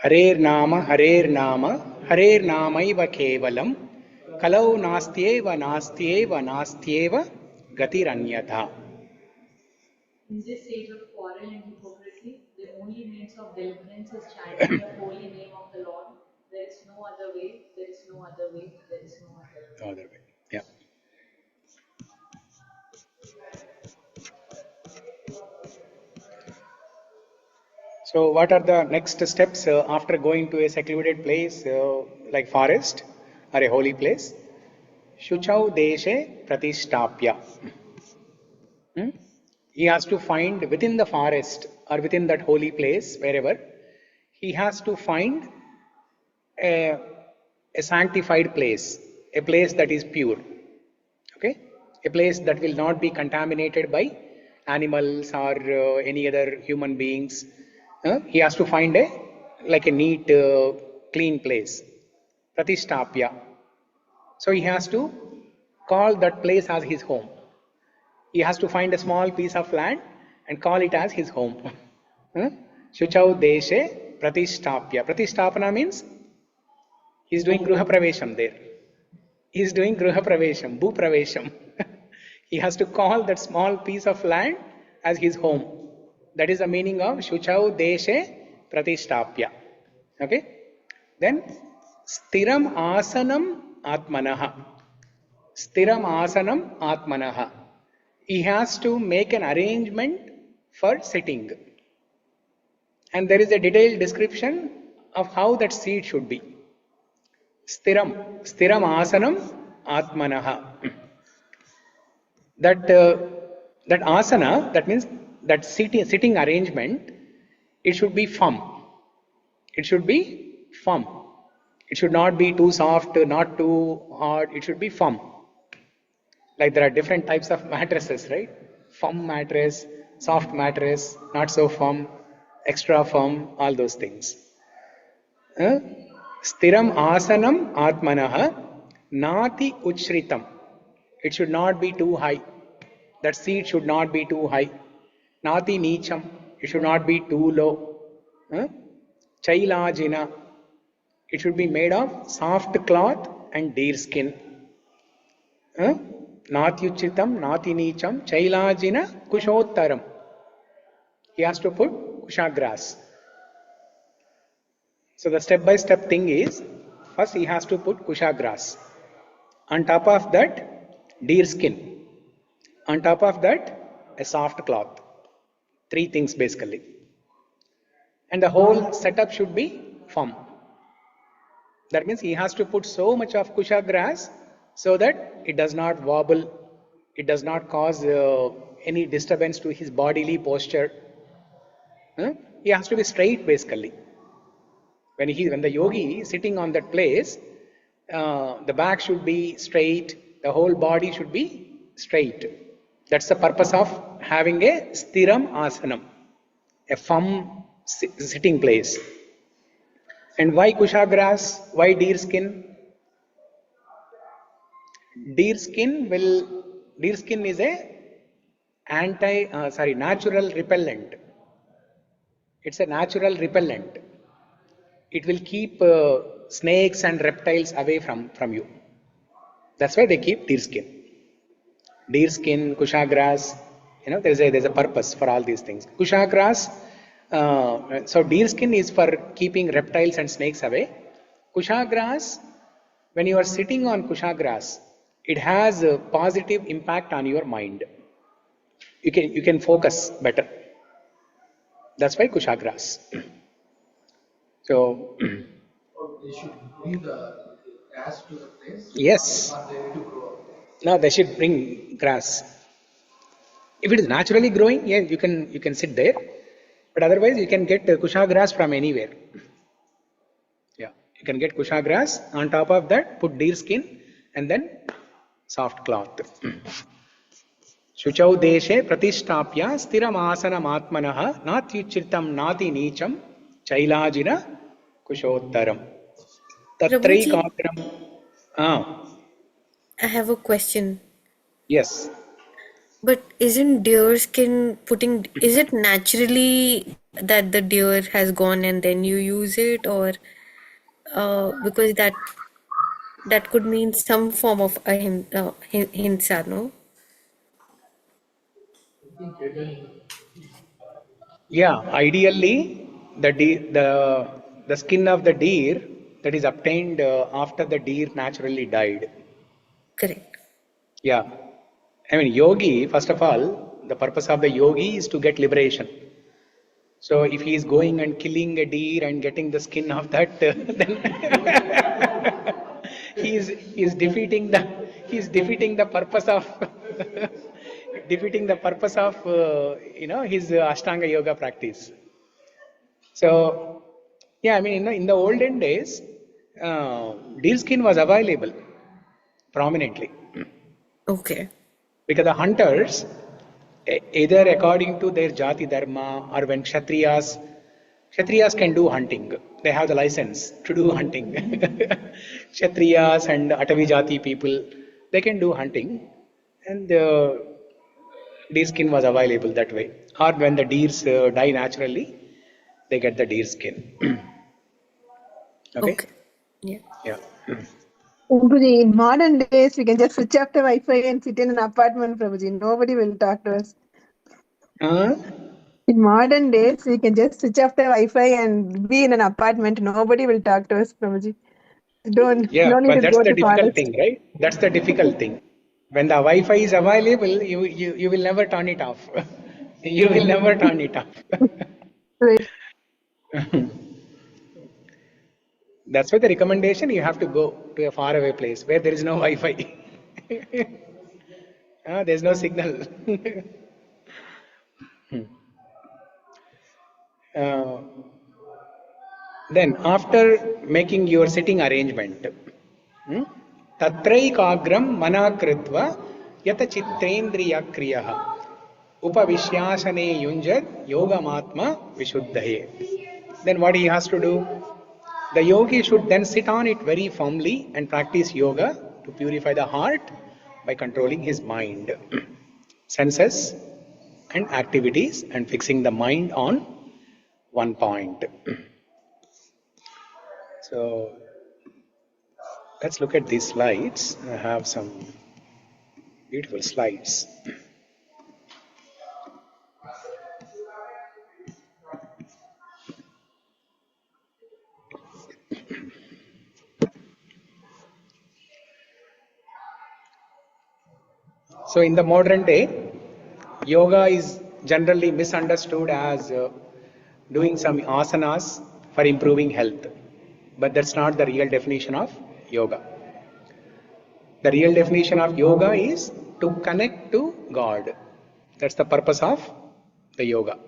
Harer Nama, Harer Nama, Harer Namaiva Kevalam, Kalau Nastyeva, Nastyeva, Nastyeva, Gatiranyatha. In this age of quarrel and hypocrisy, the only means of deliverance is chanting the holy name of the Lord. There is no other way, there is no other way, there is no other way. No other way. Yeah. So, what are the next steps after going to a secluded place like forest or a holy place? Shuchau Deshe Pratishtapya. He has to find within the forest or within that holy place, wherever, he has to find a, a sanctified place, a place that is pure. Okay? A place that will not be contaminated by animals or any other human beings. He has to find a like a neat, clean place. Pratishtapya. So he has to call that place as his home. He has to find a small piece of land and call it as his home. Shuchau deshe pratishtapya. Pratishtapana means he's doing gruha pravesham there. He's doing gruha pravesham, bhu pravesham. He has to call that small piece of land as his home. That is the meaning of Shuchau deshe pratishtapya. Okay? Then stiram asanam atmanaha. Stiram asanam atmanaha. He has to make an arrangement for sitting. And there is a detailed description of how that seat should be. Stiram asanam atmanaha. That asana, that means that sitting arrangement, it should be firm. It should be firm. It should not be too soft, not too hard. It should be firm. Like there are different types of mattresses, right? Firm mattress, soft mattress, not so firm, extra firm, all those things. Stiram asanam atmanaha nati uchritam. It should not be too high. That seat should not be too high. Nati nicham. It should not be too low. Chailajina. It should be made of soft cloth and deer skin. Natyuchitam, nati nicham, chailajina kushottaram. He has to put kusha grass. So the step-by-step thing is, first he has to put kusha grass. On top of that, deer skin. On top of that, a soft cloth. 3 things basically. And the whole setup should be firm. That means he has to put so much of kusha grass so that it does not wobble, it does not cause any disturbance to his bodily posture. He has to be straight basically. When the yogi is sitting on that place, the back should be straight, the whole body should be straight. That's the purpose of having a stiram asanam, a firm sitting place. And why kusha grass? Why deer skin? Deer skin is a natural repellent. It's a natural repellent. It will keep snakes and reptiles away from you. That's why they keep deer skin. Deer skin, kusha grass, there's a purpose for all these things. Kusha grass, so deer skin is for keeping reptiles and snakes away. Kusha grass, when you are sitting on kusha grass, it has a positive impact on your mind. You can focus better. That's why kusha grass. So They should bring the grass to the place. Yes. Or they need to grow. No, they should bring grass. If it is naturally growing, yeah, you can sit there. But otherwise, you can get kusha grass from anywhere. Yeah, you can get kusha grass. On top of that, put deer skin and then soft cloth. Shuchau deshe pratishtapya stiram asanam atmanaha natyuchitam nati nicham chailajina kushottaram. Tatrai Prabhuji, katram. I have a question. Yes. But isn't deer skin is it naturally that the deer has gone and then you use it, or because that could mean some form of hinsa, no? I think again, Yeah, ideally, the skin of the deer that is obtained after the deer naturally died. Correct. Yeah, I mean yogi. First of all, the purpose of the yogi is to get liberation. So if he is going and killing a deer and getting the skin of that, then he is defeating the purpose of defeating the purpose of his Ashtanga yoga practice. So yeah, I mean in the olden days, deer skin was available prominently Okay. because the hunters, either according to their jati dharma or when Kshatriyas can do hunting. They have the license to do hunting. Kshatriyas and Atavi jati people, they can do hunting. And Deer skin was available that way. Or when the deers die naturally, they get the deer skin. Okay? Okay. Yeah. Yeah. Prabhuji, in modern days, we can just switch off the Wi-Fi and sit in an apartment, Prabhuji. Nobody will talk to us. Uh, In modern days, we can just switch off the Wi-Fi and be in an apartment. Nobody will talk to us, Prabhuji. yeah, Don't need but to that's go the to difficult forest. thing, right? That's the difficult thing. When the Wi-Fi is available, you will never turn it off. You will never turn it off. Right. That's why the recommendation you have to go to a faraway place where there is no Wi-Fi. There's no signal. uh, then after making your sitting arrangement, तत्रैकाग्रं मना कृत्वा यत चित्तेन्द्रिय क्रियः उपविश्यासने युञ्जत् योगमात्मा विशुद्धये. Then what he has to do? The yogi should then sit on it very firmly and practice yoga to purify the heart by controlling his mind, senses and activities, and fixing the mind on one point. So let's look at these slides. I have some beautiful slides. So in the modern day, yoga is generally misunderstood as doing some asanas for improving health. But that's not the real definition of yoga. The real definition of yoga is to connect to God. That's the purpose of the yoga.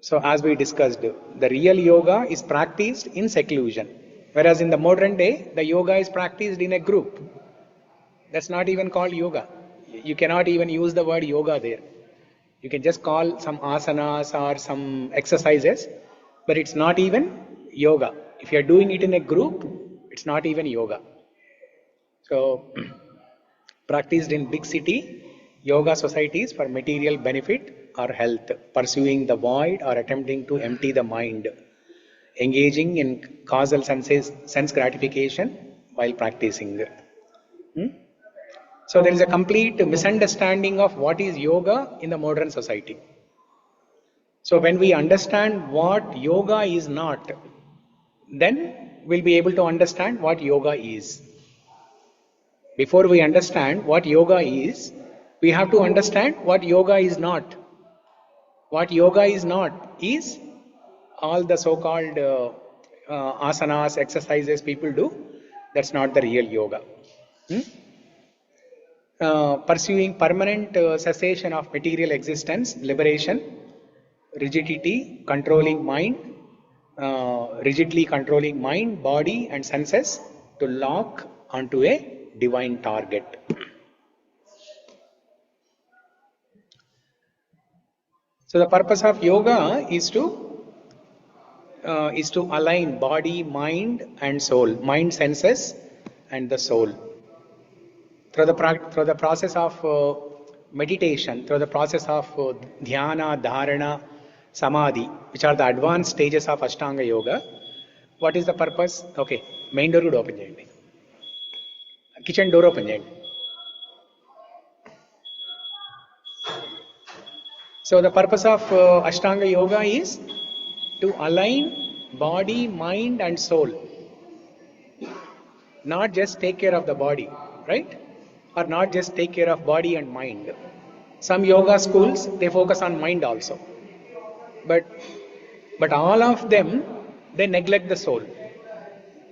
So as we discussed, the real yoga is practiced in seclusion. Whereas in the modern day, the yoga is practiced in a group. That's not even called yoga. You cannot even use the word yoga there. You can just call some asanas or some exercises, but it's not even yoga. If you're doing it in a group, it's not even yoga. So, practiced in big city, yoga societies for material benefit or health, pursuing the void or attempting to empty the mind, engaging in causal sense gratification while practicing. So there is a complete misunderstanding of what is yoga in the modern society. So when we understand what yoga is not, then we'll be able to understand what yoga is. Before we understand what yoga is, we have to understand what yoga is not. What yoga is not is all the so-called asanas, exercises people do. That's not the real yoga. Pursuing permanent cessation of material existence, liberation, rigidity, controlling mind, rigidly controlling mind, body, and senses to lock onto a divine target. So the purpose of yoga is to align body, mind, and soul, mind, senses, and the soul. Through the process of meditation, through the process of dhyana, dharana, samadhi, which are the advanced stages of Ashtanga Yoga. What is the purpose? Okay, main door open cheyandi. Kitchen door open cheyandi. So the purpose of Ashtanga Yoga is to align body, mind, and soul. Not just take care of the body, right? Or not just take care of body and mind. Some yoga schools, they focus on mind also. But all of them, they neglect the soul.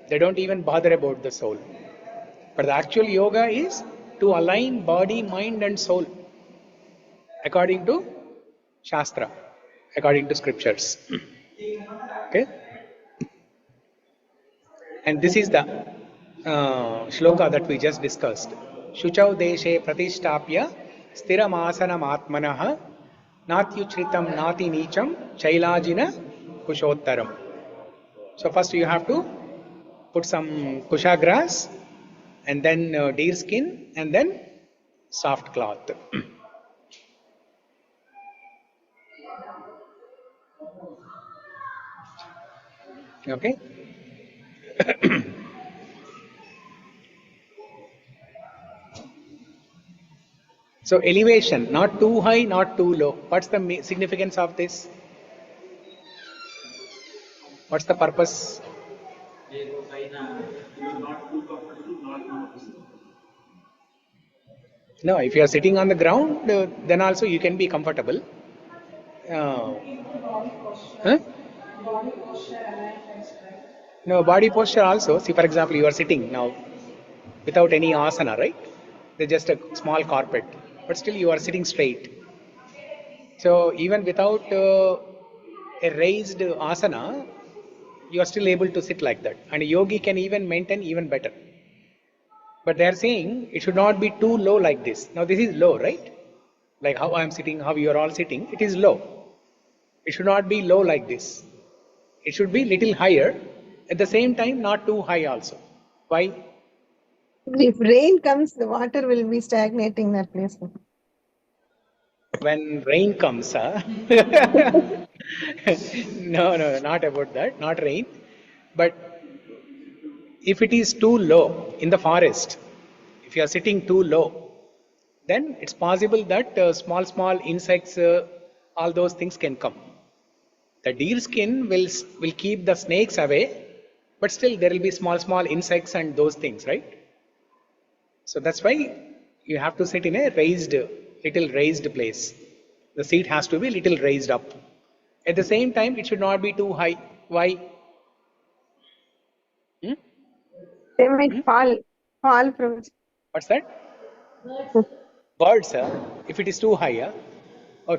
They don't even bother about the soul. But the actual yoga is to align body, mind, and soul according to Shastra, according to scriptures. Okay? And this is the shloka that we just discussed. Shuchau deshe pratishtapya stiramasana atmanah natyuchritam nati nicham chailajina kushottaram. So first you have to put some kusha grass and then deer skin, and then soft cloth. Okay. So elevation, not too high, not too low. What's the significance of this? What's the purpose? No, if you are sitting on the ground, then also you can be comfortable. Huh? No, body posture also. See, for example, you are sitting now without any asana, right? There's just a small carpet, but still you are sitting straight. So even without a raised asana, you are still able to sit like that. And a yogi can even maintain even better. But they are saying it should not be too low like this. Now this is low, right? Like how I am sitting, how you are all sitting, it is low. It should not be low like this. It should be little higher. At the same time, not too high also. Why? If rain comes, the water will be stagnating that place. When rain comes, huh? No, not about that, not rain. But if it is too low in the forest, if you are sitting too low, then it's possible that small insects, all those things can come. The deer skin will keep the snakes away, but still there will be small insects and those things, right? So that's why you have to sit in a little raised place. The seat has to be little raised up. At the same time, it should not be too high. Why? They might fall from. What's that? Birds, if it is too high,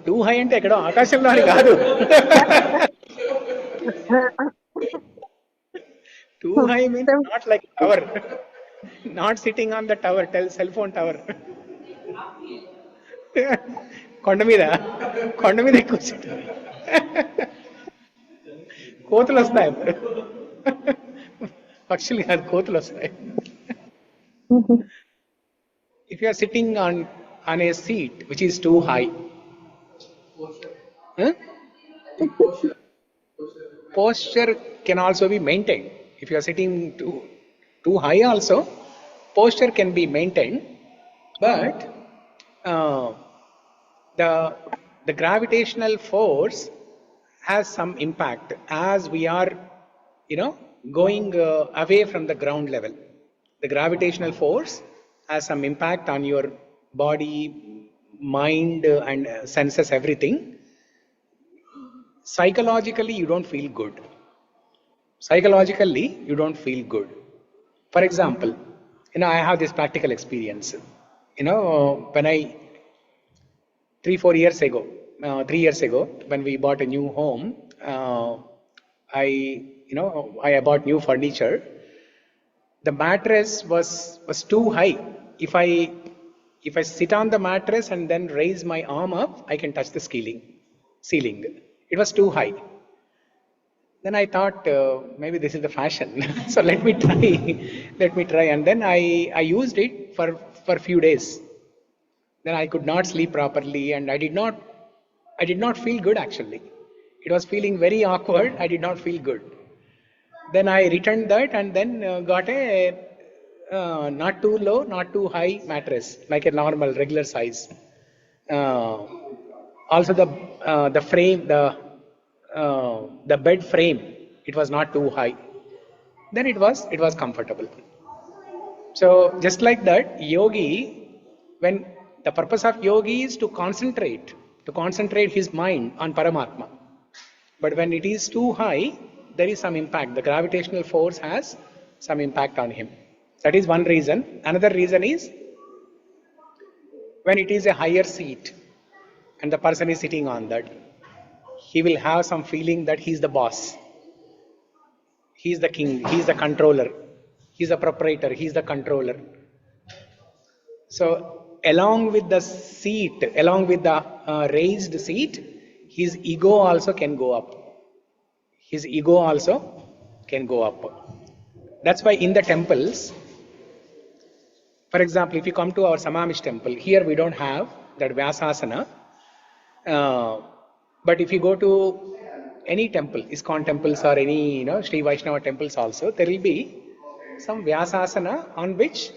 too high అంటే ఎక్కడో ఆకాశంలో అని కాదు. Too high means not like tower, not sitting on the tower, cell phone tower. కొండ మీద కూర్చుంటారు, కోతులు వస్తాయి అప్పుడు. పక్షులు కాదు, కోతులు వస్తాయి. If you are sitting on a seat which is too high, posture can also be maintained. If you are sitting too high also, posture can be maintained, but the gravitational force has some impact as we are going away from the ground level. The gravitational force has some impact on your body, mind, and senses, everything. Psychologically you don't feel good. For example, I have this practical experience. When 3 years ago, when we bought a new home, I bought new furniture. The mattress was too high. If I sit on the mattress and then raise my arm up, I can touch the ceiling. It was too high. Then I thought maybe this is the fashion. So let me try. And then I used it for a few days. Then I could not sleep properly, and I did not feel good actually. It was feeling very awkward. I did not feel good. Then I returned that and then got a not too low, not too high mattress, like a normal regular size. Also the frame, the bed frame, it was not too high. Then it was comfortable. So just like that, yogi, when the purpose of yogi is to concentrate his mind on Paramatma. But when it is too high, there is some impact. The gravitational force has some impact on him. That is one reason. Another reason is when it is a higher seat and the person is sitting on that, he will have some feeling that he is the boss. He is the king, he is the controller, he is the proprietor, he is the controller. So along with the seat, along with the raised seat, his ego also can go up. That's why in the temples, For example, if you come to our Samamish temple, here we don't have that Vyasasana. But if you go to any temple, ISKCON temples or any Sri Vaishnava temples also, there will be some Vyasasana on which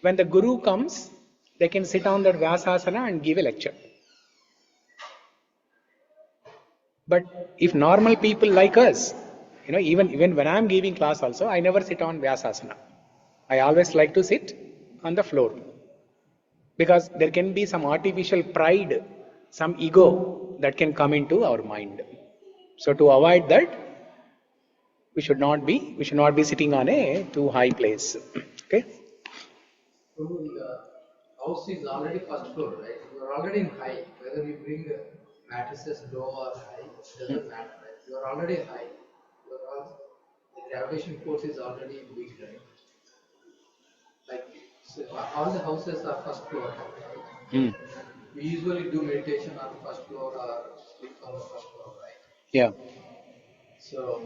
when the Guru comes, they can sit on that Vyasasana and give a lecture. But if normal people like us, even when I am giving class also, I never sit on Vyasasana. I always like to sit on the floor. Because there can be some artificial pride, some ego that can come into our mind. So to avoid that, we should not be sitting on a too high place. Okay? So the house is already first floor, right? You are already in high. Whether you bring mattresses low or high, it doesn't matter, right? You are already high. The gravitation force is already big, right? Like so all the houses are first floor, right? We usually do meditation on the first floor or sleep on the first floor, right? Yeah. So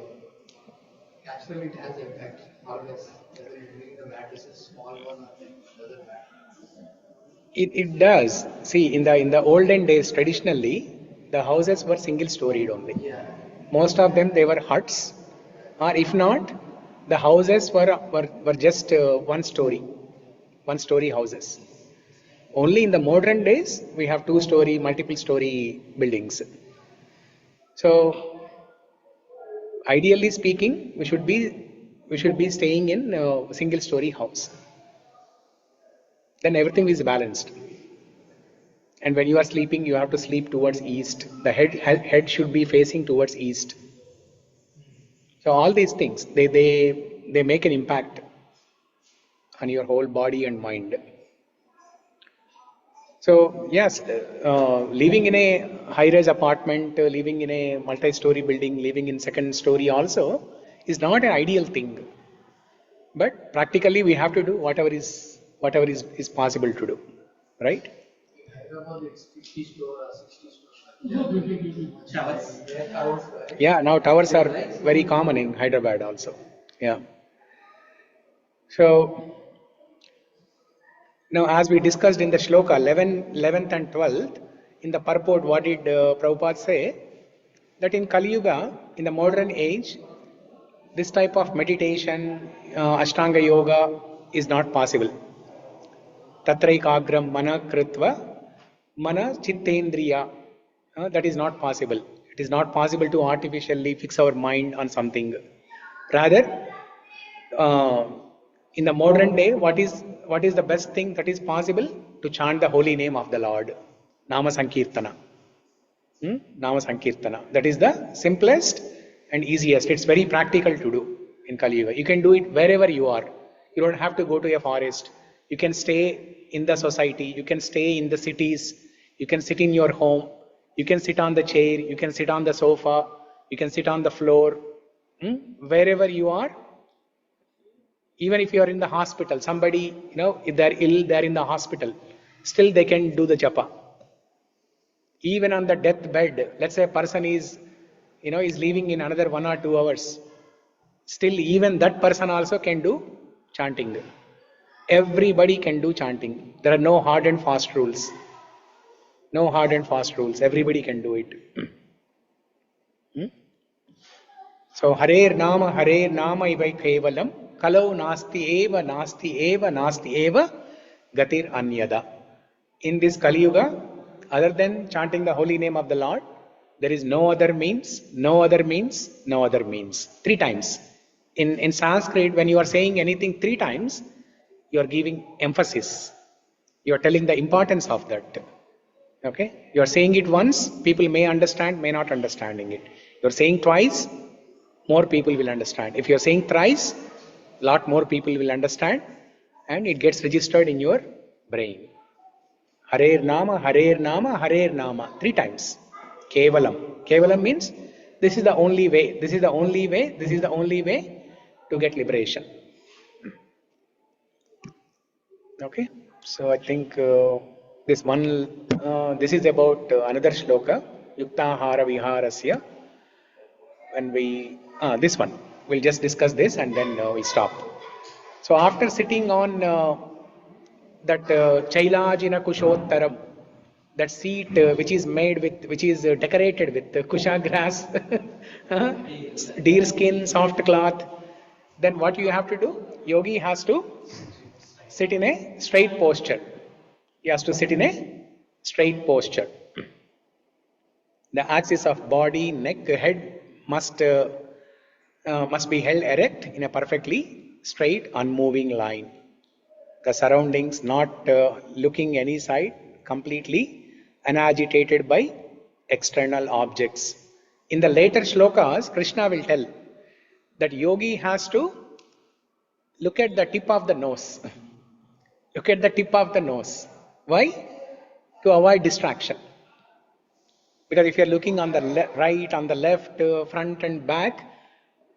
naturally it has impact always. Whether you bring the mattresses small one or big, doesn't matter. It does. See, in the olden days, traditionally, the houses were single storied only. Yeah. Most of them, they were huts, or if not, the houses were just one story houses. Only in the modern days, we have two-story, multiple-story buildings. So, ideally speaking, we should be staying in a single-story house. Then everything is balanced. And when you are sleeping, you have to sleep towards east. The head should be facing towards east. So all these things, they make an impact on your whole body and mind. So yes, living in a high-rise apartment, living in a multi-story building, living in second story also is not an ideal thing. But practically we have to do whatever is possible to do, right? Hyderabad it's 50 store or 60 store. Showers. Yeah, now towers are very common in Hyderabad also. Yeah. So now, as we discussed in the Sloka 11th and 12th, in the purport, what did Prabhupada say? That in Kali-yuga, in the modern age, this type of meditation, Ashtanga Yoga, is not possible. Tatraikagram mana kritva, mana chittendriya. That is not possible. It is not possible to artificially fix our mind on something. Rather, in the modern day, what is the best thing that is possible? To chant the holy name of the Lord. Nama Sankirtana. Nama Sankirtana. That is the simplest and easiest. It's very practical to do in Kali-yuga. You can do it wherever you are. You don't have to go to a forest. You can stay in the society. You can stay in the cities. You can sit in your home. You can sit on the chair. You can sit on the sofa. You can sit on the floor. Wherever you are. Even if you are in the hospital, somebody, if they're ill, they're in the hospital, still they can do the japa. Even on the deathbed, let's say a person is leaving in another 1 or 2 hours, still even that person also can do chanting. Everybody can do chanting. There are no hard and fast rules. No hard and fast rules. Everybody can do it. So, Harer Nama Ibai Kevalam. Kalau nasti eva gatir anyada. In this Kali Yuga, other than chanting the holy name of the Lord, there is no other means, no other means, no other means. 3 times. In Sanskrit, when you are saying anything 3 times, you are giving emphasis. You are telling the importance of that. Okay? You are saying it once, people may understand, may not understanding it. You are saying twice, more people will understand. If you are saying thrice, lot more people will understand and it gets registered in your brain. Harer Nama, Harer Nama, Harer Nama. 3 times. Kevalam. Kevalam means this is the only way. This is the only way. This is the only way to get liberation. Okay. So I think this is about another shloka. Yukta Hara Viharasya. When this one. We'll just discuss this and then we'll stop. So after sitting on that Chailajina Kushottaram, that seat which is made with, which is decorated with kusha grass, deer skin, soft cloth, then what you have to do? Yogi has to sit in a straight posture. He has to sit in a straight posture. The axis of body, neck, head must be held erect in a perfectly straight, unmoving line. The surroundings not looking any side, completely unagitated by external objects. In the later shlokas, Krishna will tell that yogi has to look at the tip of the nose. Look at the tip of the nose. Why? To avoid distraction. Because if you are looking on the right, on the left, front and back,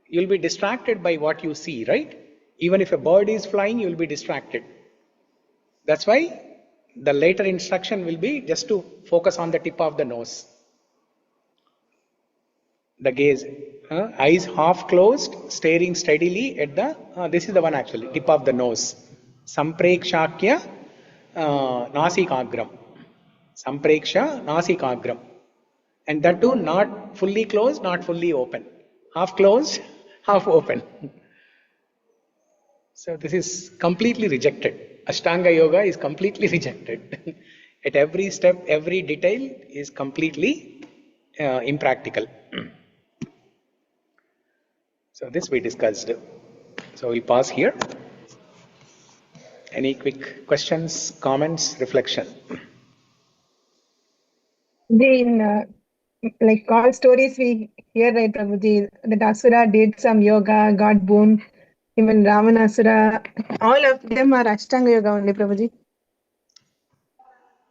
you'll be distracted by what you see, right? Even if a bird is flying, you'll be distracted. That's why the later instruction will be just to focus on the tip of the nose. The gaze, eyes half closed, staring steadily at the, this is the one actually, tip of the nose. Samprekshakya nasikagram. Sampreksha nasikagram. And that too not fully closed, not fully open. Half closed, half open. So this is completely rejected. Ashtanga Yoga is completely rejected. At every step, every detail is completely impractical. So this we discussed. So we'll pause here. Any quick questions, comments, reflection? In like all stories we hear, right, Prabhuji, that Asura did some yoga, got born, even Ramanasura, all of them are Ashtanga Yoga only, Prabhuji.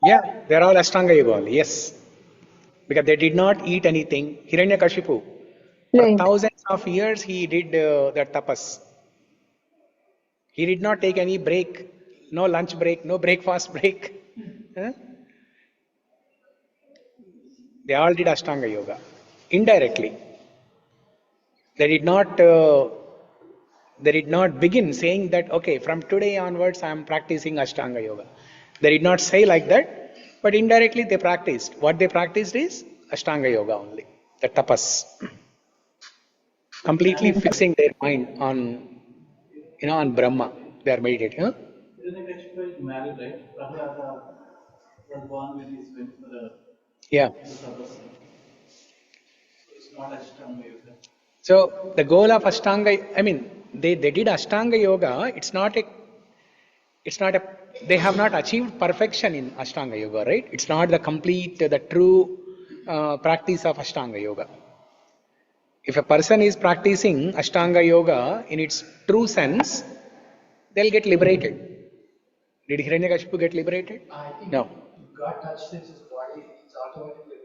Yeah, they're all Ashtanga Yoga only, yes. Because they did not eat anything. Hiranyakashipu, for Right. thousands of years he did that tapas. He did not take any break, no lunch break, no breakfast break. They all did Ashtanga Yoga. Indirectly. They did not begin saying that, okay, from today onwards I am practicing Ashtanga Yoga. They did not say like that, but indirectly they practiced. What they practiced is Ashtanga Yoga only, the tapas. Completely fixing their mind on, on Brahma. They are meditating. Huh? Hiranyakashipu is married, right? Prahlada was born when he went for the Yeah. tapas. It's not Ashtanga Yoga. So the goal of Ashtanga, I mean, they did Ashtanga Yoga. It's not a, they have not achieved perfection in Ashtanga Yoga, right? It's not the complete, the true practice of Ashtanga Yoga. If a person is practicing Ashtanga Yoga in its true sense, they'll get liberated. Did Hiranyakashipu get liberated? I think No. if God touches his body, it's automatically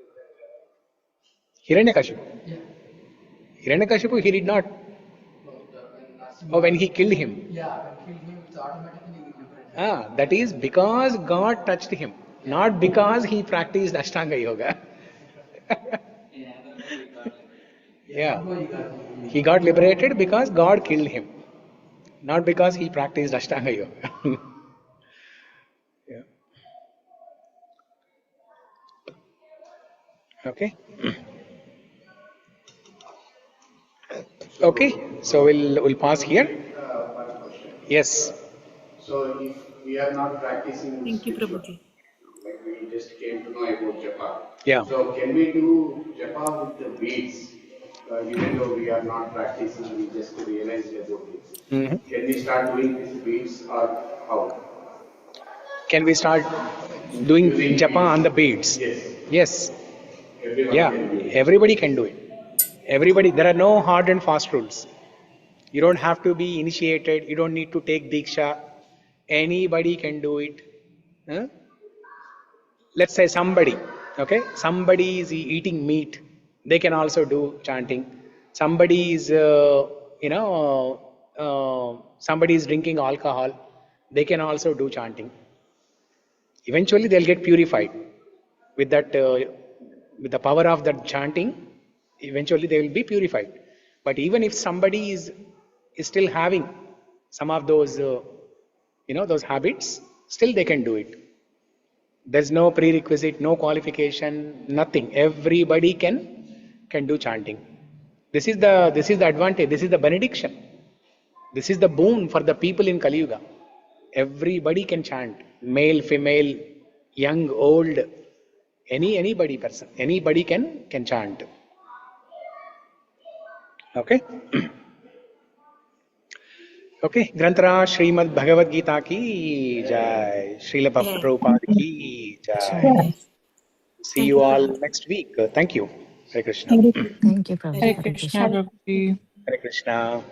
liberated. Hiranyakashipu. Yeah. Hiranyakashipu, he did not. When he killed him. Yeah, when he killed him, it's automatically liberated. That is because God touched him, not because he practiced Ashtanga Yoga. Yeah. He got liberated because God killed him, not because he practiced Ashtanga Yoga. Yeah. Okay. Okay. So we'll pause here. One question. Yes. So if we are not practicing Thank you, spiritual, Prabhuji. like we just came to know about japa. Yeah. So can we do japa with the beads? Even though we are not practicing, we just realize about it. Mm-hmm. Can we start doing with beads or how? Can we start doing Using japa beads. on the beads? Yes. Yes. Everyone Yeah. can do it. Everybody can do it. Everybody. There are no hard and fast rules. You don't have to be initiated. You don't need to take diksha. Anybody can do it. Huh? Let's say somebody is eating meat, they can also do chanting. Somebody is somebody is drinking alcohol, they can also do chanting. Eventually they'll get purified with that with the power of that chanting. Eventually they will be purified. But even if somebody is still having some of those those habits, still they can do it. There's no prerequisite, no qualification, nothing. Everybody can do chanting. This is the advantage. This is the benediction. This is the boon for the people in Kali-yuga. Everybody can chant. Male, female, young, old, anybody person. Anybody can chant. Okay? Okay. Grantara Srimad Bhagavad Gita ki jai. Srila Yeah. Prabhupada ki jai. Yeah. See you all next week. Thank you. Hare Krishna. Thank you. Thank you, Prabhuji. Hare Hare Krishna, Krishna. Prabhuji. Hare Krishna.